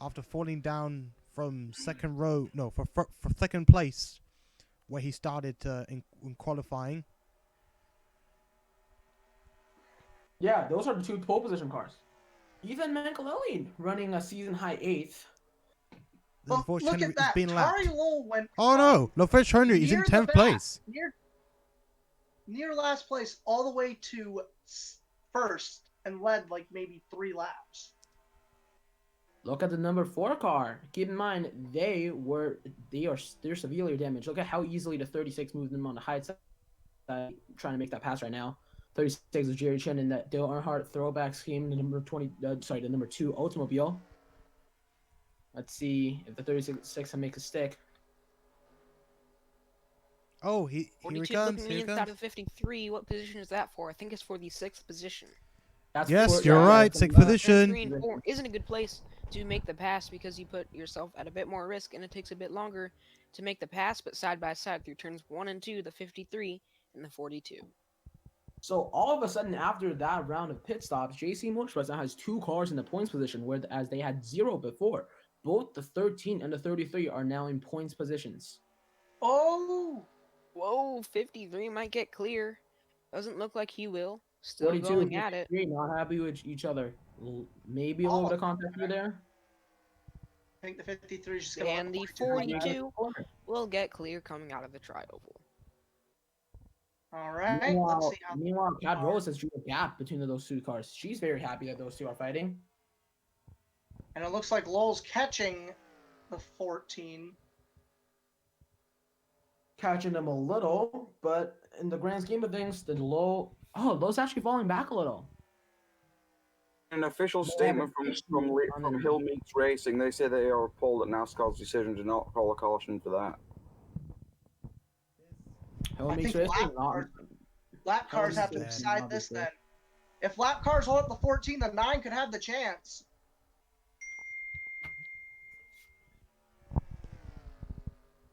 after falling down from second row. No, for second place, where he started in qualifying. Yeah, those are the 2 pole position cars. Even Mankaleli running a season high 8th. Look Unfortunately, at he's that. been lapped. Tari Lowell went Oh no, Lofesh Henry is in near the 10th back, place. near last place, all the way to first, and led like maybe 3 laps. Look at the number 4 car. Keep in mind they're severely damaged. Look at how easily the 36 moved them on the high side, trying to make that pass right now. 36 is Jerry Chen in that Dale Earnhardt throwback scheme. The number 2 Oldsmobile. Let's see if the 36 can make a stick. Oh, here he 42 comes. looking Here he inside comes. of 53. What position is that for? I think it's for the 6th position. That's Yes, for- you're yeah, right. that's Sixth the left. position. 3 and 4 isn't a good place to make the pass because you put yourself at a bit more risk and it takes a bit longer to make the pass, but side by side through turns 1 and 2, the 53 and the 42. So all of a sudden, after that round of pit stops, JC Motorsports now has 2 cars in the points position, whereas they had 0 before. Both the 13 and the 33 are now in points positions. Oh, Whoa, 53 might get clear. Doesn't look like he will. Still 42 going and at it. 53 not happy with each other. Maybe a little bit of contact through there. I think the 53 is just going And the 42 will get clear coming out of the tri-oval. All right, let's Meanwhile, see how. Kat Rose has drew a gap between those 2 cars. She's very happy that those 2 are fighting. And it looks like Lowell's catching the 14. Catching them a little, but in the grand scheme of things, Low's actually falling back a little. An official Yeah, statement but from Hill Meets Racing, they say they are appalled at NASCAR's decision to not call a caution for that. Hill Meets think Racing, Lap cars have to bad, decide this obviously. then. If lap cars hold up the 14, the 9 could have the chance.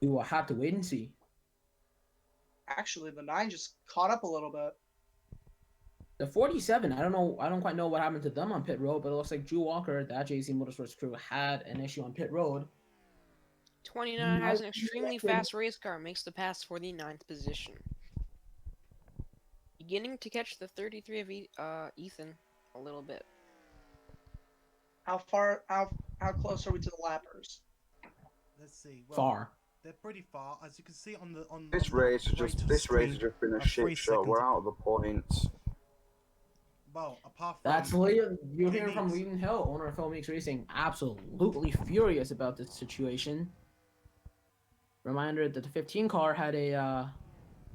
We will have to wait and see. Actually, the 9 just caught up a little bit. The 47, I don't know. I don't quite know what happened to them on pit road, but it looks like Drew Walker, that JC Motorsports crew, had an issue on pit road. 29 has an Might be extremely connected. fast race car, makes the pass for the 9th position. Beginning to catch the 33 of Ethan a little bit. How close are we to the lappers? Let's see. Well, Far. they're pretty far, as you can see on the This on the race has right just of this race has screen, just been a 3 shit show. We're seconds. out of the points. Well, apart from That's Liam. You're Who hearing from needs- Wheaton Hill, owner of Filmix Racing, absolutely furious about this situation. Reminder that the 15 car had a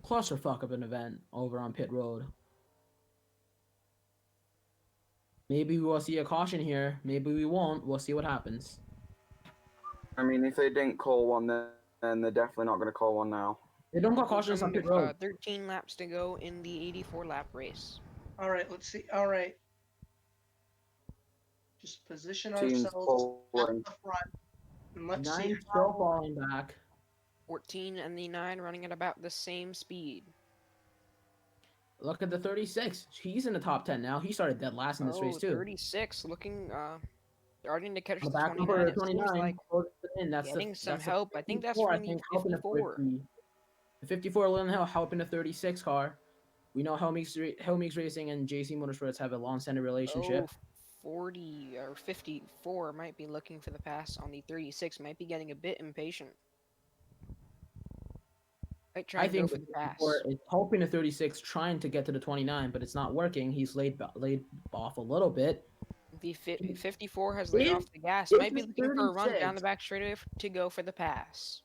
clusterfuck of an event over on pit road. Maybe we will see a caution here. Maybe we won't. We'll see what happens. I mean, if they didn't call one then they're definitely not going to call one now. They don't got cautions on pit road. 13 laps to go in the 84 lap race. All right, let's see. All right. Just position Teams ourselves at pulling. the front. And let's see 9 still how... falling back. 14 and the 9 running at about the same speed. Look at the 36. He's in the top 10 now. He started dead last in this race too. 36 looking starting to catch The the back 29. number It seems 29. like That's getting the, some that's the help. I think that's 54, from the helping the 54. 50. The 54 Lynn Hill helping the 36 car. We know Helmix Racing and JC Motorsports have a long-standing relationship. 40 or 54 might be looking for the pass on the 36. Might be getting a bit impatient. Might try I and go think for the the pass. 54 is helping the 36, trying to get to the 29, but it's not working. He's laid off a little bit. The 54 has laid off the gas. if Might be the looking for a run 36 down the back straightaway to go for the pass.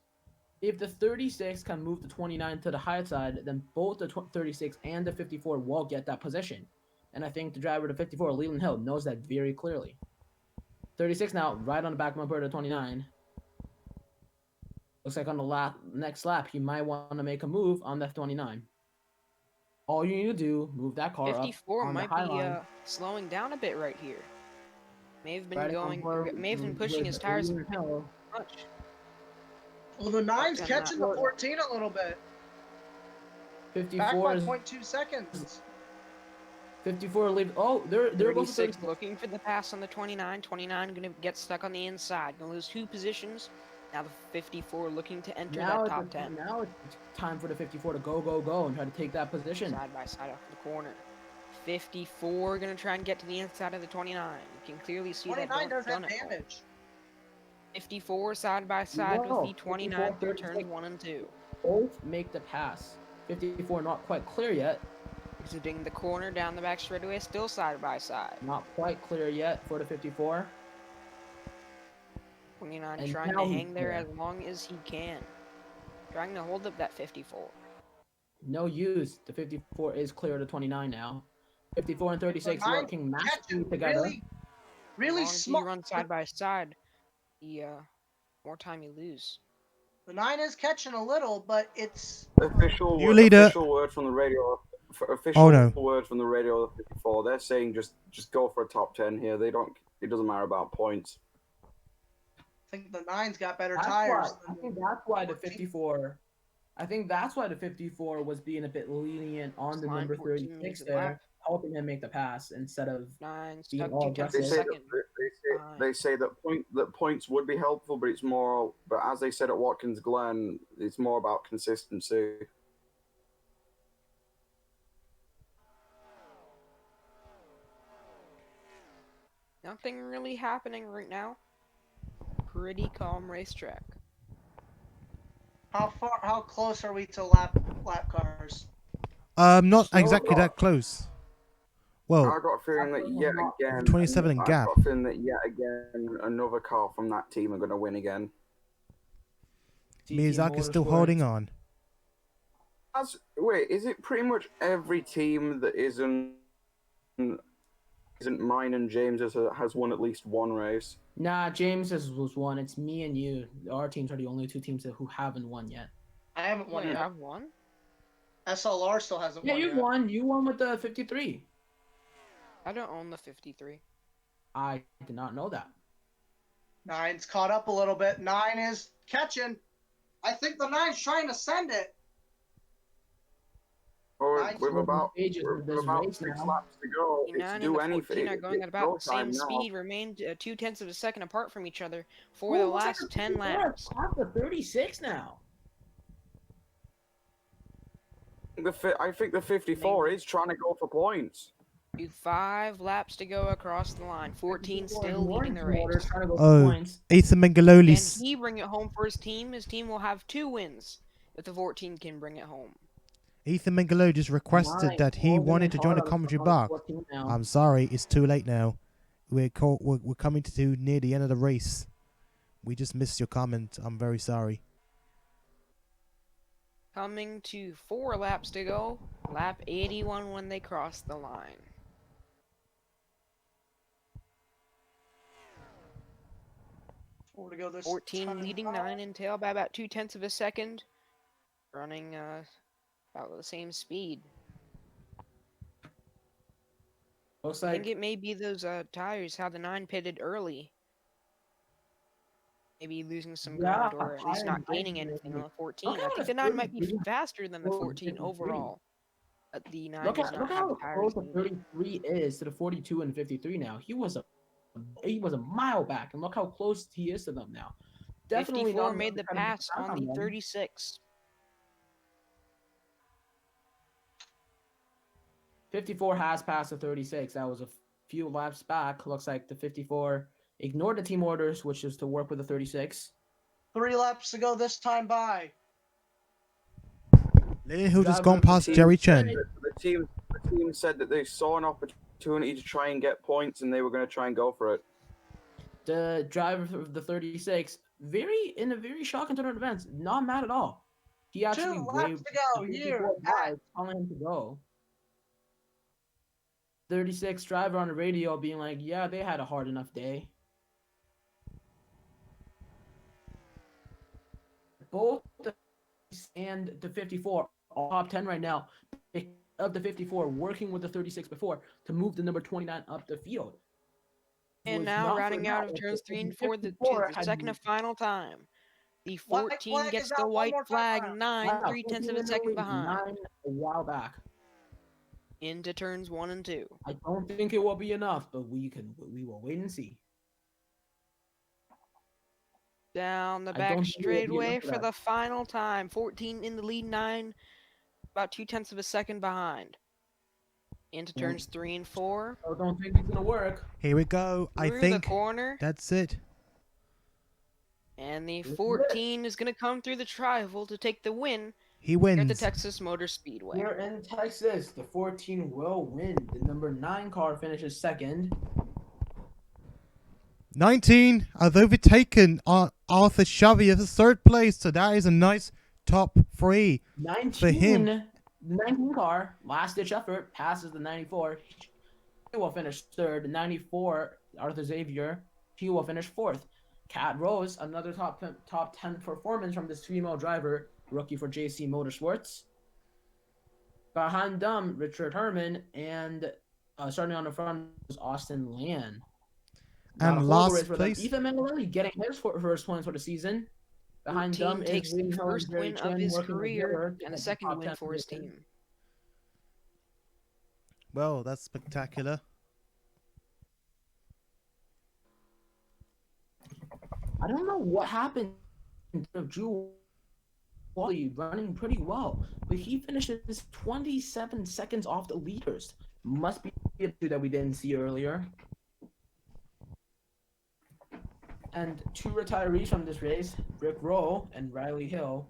If the 36 can move the 29 to the high side, then both the 36 and the 54 will get that position. And I think the driver of the 54, Leland Hill, knows that very clearly. 36 now, right on the back bumper to 29. Looks like on the next lap, he might want to make a move on the 29. All you need to do, move that car 54 up on might the high be line. slowing down a bit right here. May have been Right may have been pushing his tires a bit Hill. much. Well, the 9's Okay, catching the not- 14 a little bit. Back 54 by is 0.2 seconds. 54 leave. Oh, they're both 36 looking for the pass on the 29. 29 gonna get stuck on the inside. Gonna lose 2 positions. Now the 54 looking to enter that top 10. Now it's time for the 54 to go, and try to take that position. Side by side off the corner. 54 gonna try and get to the inside of the 29. You can clearly see that 29 does have donut hole. damage. 54 side by side with Whoa, the 29 through 54, turns 1 and 2. Both make the pass. 54 not quite clear yet. Exiting the corner down the back straightaway, still side by side. Not quite clear yet for the 54. 29 And trying to now he's hang there clear. as long as he can. Trying to hold up that 54. No use. The 54 is clear to 29 now. 54 and 36 The 9 working massively catching together. really The longer you small. run side by side, the more time you lose. The 9 is catching a little, but it's Official You leader. official word from the radio. Official Oh, no. word from the radio of the 54. They're saying just go for a top 10 here. They don't. It doesn't matter about points. I think the 9's got better That's tires. why, I think that's why the 54. I think that's why the 54 was being a bit lenient on the Line number 14 36 leads the there, lap. helping him make the pass instead of 9 being stuck all 2 tenths They of a aggressive. say that second. they say that points would be helpful, but it's more. But as they said at Watkins Glen, it's more about consistency. Nothing really happening right now. Pretty calm racetrack. How close are we to lap cars? Not So exactly that close. Well, I got a feeling that yet again, 27 in gap. I got a feeling that yet again another car from that team are going to win again. Miyazaki's still holding on. Wait, is it pretty much every team that isn't mine and James's has won at least one race? Nah, James's was one. It's me and you. Our teams are the only 2 teams who haven't won yet. I haven't won Wait, yet. I've won? SLR still hasn't Yeah, won you yet. won. You won with the 53. I don't own the 53. I did not know that. 9's caught up a little bit. 9 is catching. I think the 9's trying to send it. Or Nice. we're about Stages of this about race 6 now. laps to go. It's 9 and do the anything. 14 are going at It's about go the same time now. speed, remained 0.2 of a second apart from each other for Oh, the looks like last the 10 54 laps. Past the 36 now. I think the 54 is trying to go for points. 5 laps to go across the line. 14 54 still leading the race. Trying to go for Oh, points. Ethan Can Mengalolis. he bring it home for his team? His team will have 2 wins if the 14 can bring it home. Ethan Mengalo just requested Nine, that he closing wanted in to join hard the on commentary the box. 14 now. I'm sorry, it's too late now. We're coming to near the end of the race. We just missed your comment. I'm very sorry. Coming to 4 laps to go. Lap 81 when they cross the line. Four to go this 14 time. leading 9 in tail by about 0.2 of a second. Running about the same speed. Looks I like think it may be those tires, how the 9 pitted early. Maybe losing some ground or at least not gaining anything on the 14. I think the 9 might be faster than the 14 overall. But the 9 does not have the tires close the needed. 33 is to the 42 and 53 now. He was a mile back, and look how close he is to them now. Definitely 54 not made the trying to pass get on the them. 36. 54 has passed the 36. That was a few laps back. Looks like the 54 ignored the team orders, which is to work with the 36. 3 laps to go this time by. Who just Driver gone of the past team Jerry said Chen? The team said that they saw an opportunity to try and get points, and they were going to try and go for it. The driver of the 36, in a very shocking turn of events, not mad at all. He actually 2 laps waved to go the here 54 by, at telling him to go. 36 driver on the radio being like, yeah, they had a hard enough day. Both the and the 54 are top 10 right now. Of the 54 working with the 36 before to move the number 29 up the field. And now rounding out of turns 3 and 4 to the second and final time. The 14 gets the white flag, 9 3/10 of a second behind. 9 a while back. Into turns 1 and 2. I don't think it will be enough, but we will wait and see. Down the I back don't think it will be straightaway enough for for that. the final time. 14 in the lead, 9 about 0.2 of a second behind. Into turns 3 and 4. I don't think it's gonna work. Here we go. I Through think the corner. that's it. And the 14 is going to come through the tri-oval to take the win He at the wins. Texas Motor Speedway. Here in Texas, the 14 will win. The number 9 car finishes second. 19 has overtaken Arthur Shovey as third place, so that is a nice top 3 for him. 19 car, last ditch effort, passes the 94. He will finish third. 94, Arthur Xavier, he will finish fourth. Cat Rose, another top 10 performance from this female driver, rookie for JC Motorsports. Behind them, Richard Herman, and starting on the front was Austin Land. And last place, Ethan Mangalelli getting his first points for the season. Behind them takes is the first win of his career and a a second win for his team. well, that's spectacular. I don't know what happened to Drew Wally running pretty well, but he finishes 27 seconds off the leaders. Must be a two that we didn't see earlier. And 2 retirees from this race, Rick Rowe and Riley Hill.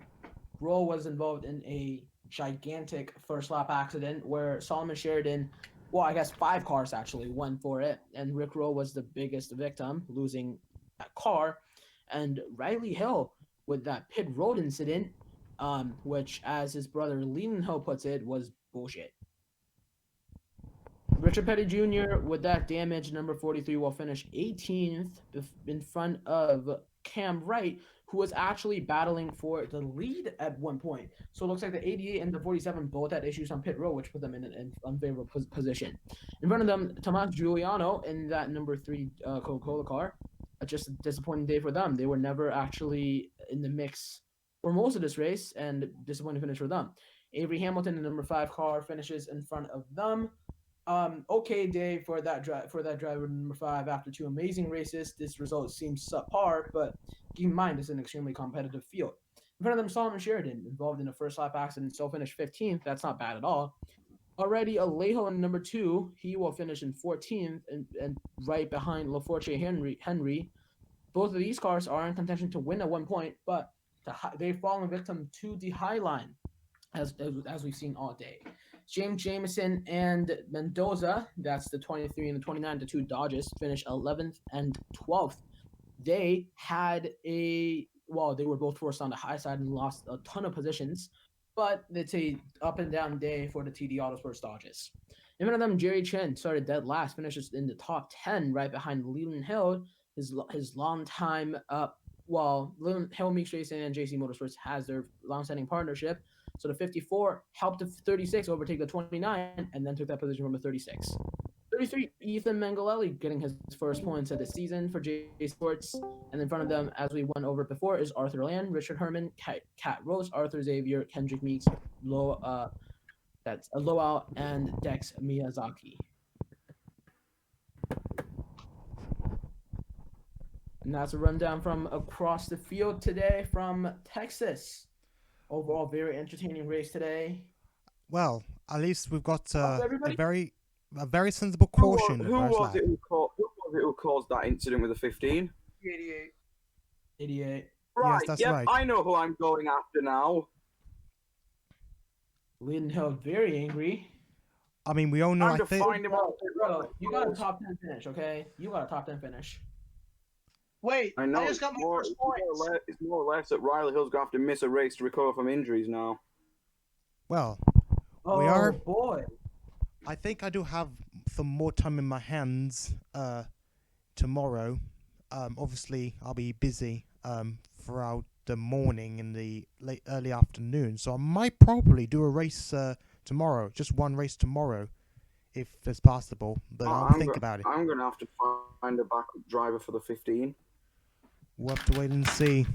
Rowe was involved in a gigantic first lap accident where Solomon Sheridan, well, I guess 5 cars actually went for it, and Rick Rowe was the biggest victim, losing that car. And Riley Hill with that pit road incident, which, as his brother Leland Hill puts it, was bullshit. Richard Petty Jr. with that damage, number 43, will finish 18th in front of Cam Wright, who was actually battling for the lead at one point. So it looks like the 88 and the 47 both had issues on pit road, which put them in an unfavorable position. In front of them, Tomas Giuliano in that number 3 Coca-Cola car. Just a disappointing day for them. They were never actually in the mix for most of this race, and disappointing finish for them. Avery Hamilton, the number 5 car, finishes in front of them. Okay day for that driver number 5 after 2 amazing races. This result seems subpar, but keep in mind it's an extremely competitive field. In front of them, Solomon Sheridan, involved in a first lap accident, so finished 15th. That's not bad at all. Already Alejo in number 2, he will finish in 14th and right behind LaForce Henry. Both of these cars are in contention to win at one point, but they've fallen victim to the high line, as we've seen all day. James Jameson and Mendoza, that's the 23 and the 29, the 2 Dodges, finished 11th and 12th. They they were both forced on the high side and lost a ton of positions, but it's a up and down day for the TD Autosports Dodges. In front of them, Jerry Chen started dead last, finishes in the top 10, right behind Leland Hill, his longtime Leland Hill Meeks Racing and JC Motorsports has their long-standing partnership. So the 54 helped the 36 overtake the 29 and then took that position from the 36. 33, Ethan Mangalelli getting his first points of the season for JC Sports. And in front of them, as we went over before, is Arthur Land, Richard Herman, Kat Rose, Arthur Xavier, Kendrick Meeks, that's Aloha, and Dex Miyazaki. And that's a rundown from across the field today from Texas. Overall, very entertaining race today. Well, at least we've got a everybody? very sensible caution. Who was it who caused that incident with the 15? 88. 88. Right, Yes, that's yep, right. I know who I'm going after now. Leland Hill very angry. I mean, we all know. Time I to think. find him out. Bro, you got a top 10 finish, okay? You got a top 10 finish. Wait, I know. I just got my first points. It's more or less that Riley Hill's going to have to miss a race to recover from injuries now. Well, Oh, we are. boy. I think I do have some more time in my hands tomorrow. Obviously, I'll be busy throughout the morning and the early afternoon, so I might probably do a race tomorrow, just one race tomorrow, if it's possible. But I'll think about it. I'm going to have to find a backup driver for the 15. We'll have to wait and see.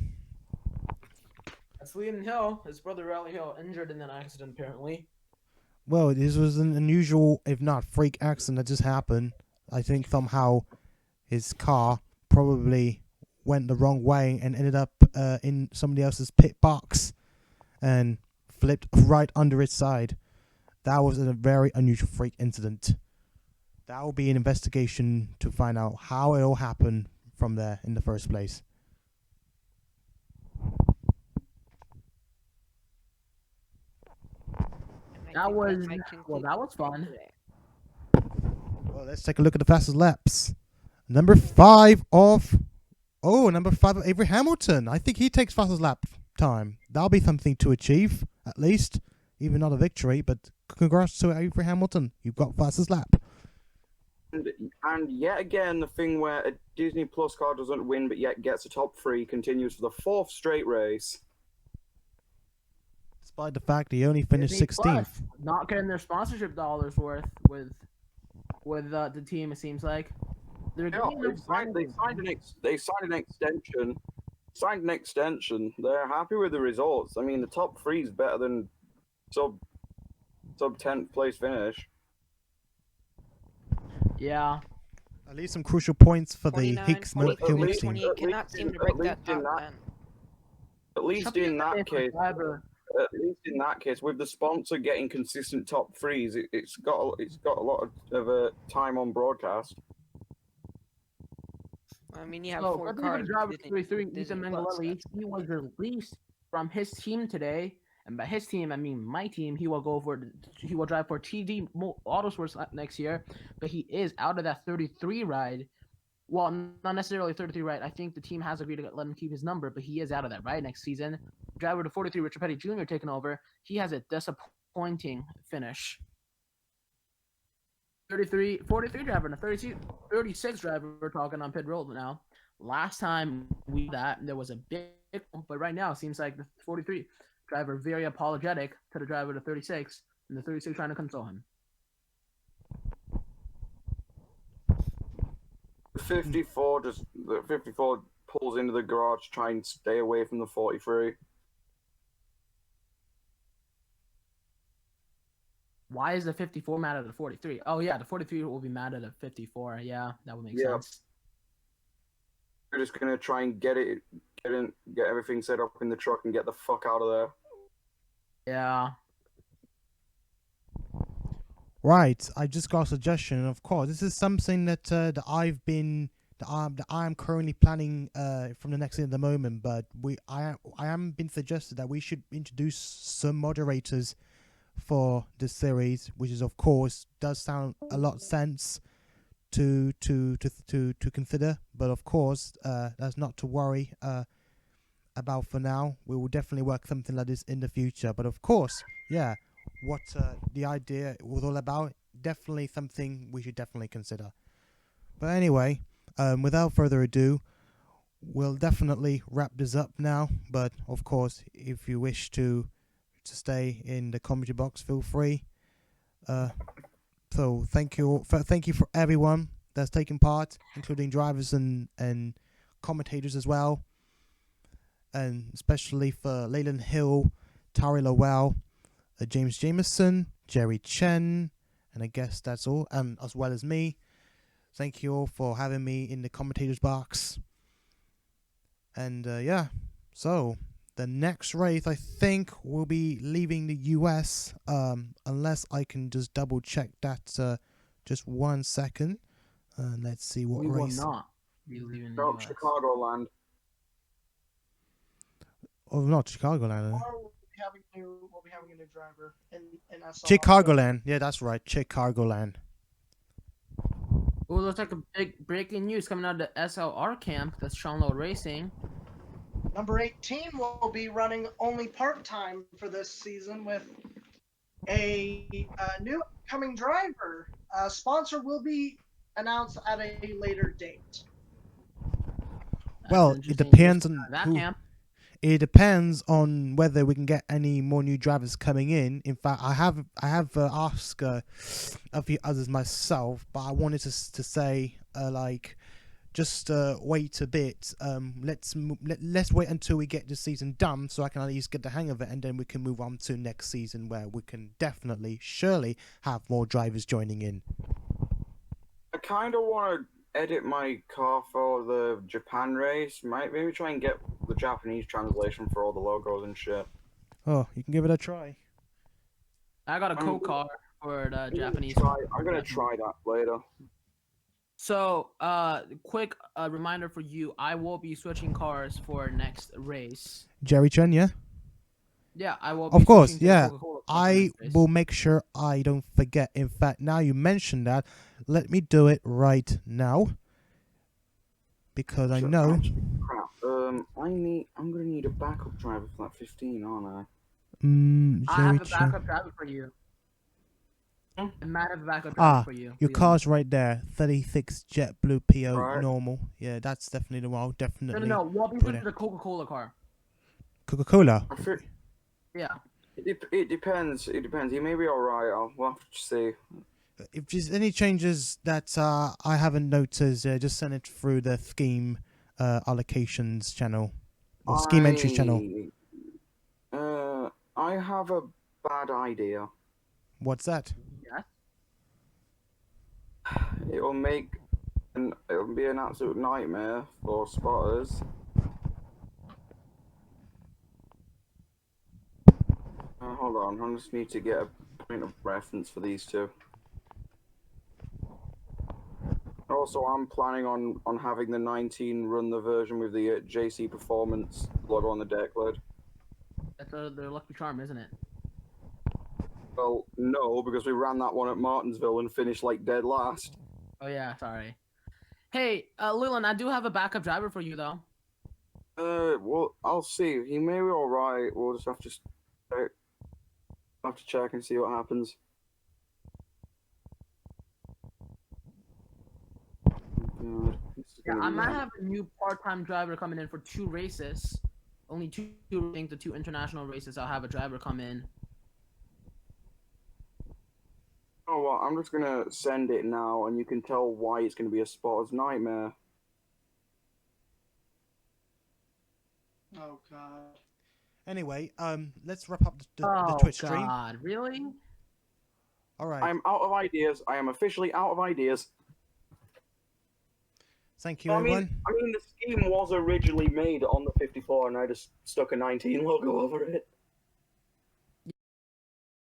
That's Leland Hill. His brother Riley Hill injured in an accident, apparently. Well, this was an unusual, if not freak accident that just happened. I think somehow his car probably went the wrong way and ended up in somebody else's pit box and flipped right under its side. That was a very unusual freak incident. That will be an investigation to find out how it all happened from there in the first place. That was fun. Well, let's take a look at the fastest laps. Number 5 of Avery Hamilton. I think he takes fastest lap time. That'll be something to achieve, at least. Even not a victory, but congrats to Avery Hamilton. You've got fastest lap. And yet again, the thing where a Disney Plus car doesn't win but yet gets a top 3 continues for the 4th straight race. Despite the fact he only finished Disney 16th. Plus, not getting their sponsorship dollars worth with the team, it seems like. They signed an extension. They're happy with the results. I mean, the top 3 is better than sub 10th place finish. Yeah. At least some crucial points for the 29, Hicks 28, Hillmix team. 28 cannot seem to break that top 10. At least in that case, with the sponsor getting consistent top 3s, it's got a lot of time on broadcast. I mean, you have So, four driver cars. 33, Disney Ethan Plus, Mangalelli, he was released from his team today, and by his team, I mean my team. He will drive for TD Autosports next year, but he is out of that 33 ride. Well, not necessarily 33 ride. I think the team has agreed to let him keep his number, but he is out of that ride next season. Driver to 43, Richard Petty Jr. taking over. He has a disappointing finish. 43 driver and a 36 driver, we're talking on pit road now. Last time there was a big, but right now it seems like the 43 driver very apologetic to the driver to 36, and the 36 trying to console him. The 54 pulls into the garage to try and stay away from the 43. Why is the 54 mad at the 43? Oh yeah, the 43 will be mad at the 54. Yeah, that would make Yeah. sense. We're just gonna try and get everything set up in the truck and get the fuck out of there. Yeah. Right, I just got a suggestion. Of course, this is something that I'm currently planning from the next year at the moment. But I am been suggested that we should introduce some moderators for the series, which is of course does sound a lot of sense to consider. But of course, that's not to worry about for now. We will definitely work something like this in the future. But of course, yeah. What the idea was all about, definitely something we should definitely consider. But anyway, without further ado, we'll definitely wrap this up now. But of course, if you wish to stay in the commentary box, feel free. So thank you for everyone that's taken part, including drivers and commentators as well, and especially for Leyland Hill, Tari Lowell, James Jameson, Jerry Chen, and I guess that's all, as well as me. Thank you all for having me in the commentators box. And yeah, so the next race I think will be leaving the US, unless I can just double check that. Just 1 second. Let's see what We will race. not be leaving the Nope, US. Chicagoland. Oh, not Chicagoland. Or we'll be having a new driver in SR. Chicagoland. Yeah, that's right. Chicagoland. Oh, looks like a big breaking news coming out of the SLR camp. That's Sean Lowe Racing. Number 18 will be running only part-time for this season with a new upcoming driver. Sponsor will be announced at a later date. Well, That's it interesting depends news on for that who. camp. It depends on whether we can get any more new drivers coming in. In fact, I have asked a few others myself, but I wanted to say just wait a bit. Let's wait until we get the season done, so I can at least get the hang of it, and then we can move on to next season, where we can surely have more drivers joining in. I kind of want to edit my car for the Japan race. Maybe try and get the Japanese translation for all the logos and shit. Oh, you can give it a try. I got a code car for the Japanese. I'm gonna try that later. So, quick reminder for you: I will be switching cars for next race. Jerry Chen, yeah? Yeah, I will. Be Of course, switching to the yeah. Coca-Cola car for I next race. will make sure I don't forget. In fact, now you mentioned that, let me do it right now. Because I know. Crap. I'm gonna need a backup driver for that 15, aren't I? I Jerry have a Chen. backup driver for you. I might have a backup driver Ah, for you. your Leland. car's right there. 36 JetBlue PO Right. normal. Yeah, that's definitely the one. I'll definitely. No. We'll be put switching it. to the Coca-Cola car. Coca-Cola. I feel, Yeah. it depends. It depends. He may be alright. We'll have to see. If there's any changes that I haven't noticed, just send it through the scheme allocations channel or scheme entries channel. I have a bad idea. What's that? Yeah. It'll be an absolute nightmare for spotters. Hold on, I just need to get a point of reference for these two. Also, I'm planning on having the 19 run the version with the JC Performance logo on the deck lid. That's their lucky charm, isn't it? Well, no, because we ran that one at Martinsville and finished like dead last. Oh yeah, sorry. Hey, Leland, I do have a backup driver for you though. Well, I'll see. He may be alright. We'll just have to check and see what happens. God, Yeah, I might have a new part-time driver coming in for 2 races. Only two, I think the 2 international races. I'll have a driver come in. Oh well, I'm just gonna send it now, and you can tell why it's gonna be a spotter's nightmare. Oh God. Anyway, let's wrap up the Twitch stream. God, really? All right. I'm out of ideas. I am officially out of ideas. Thank you, I everyone. mean, the scheme was originally made on the 54, and I just stuck a 19 logo over it.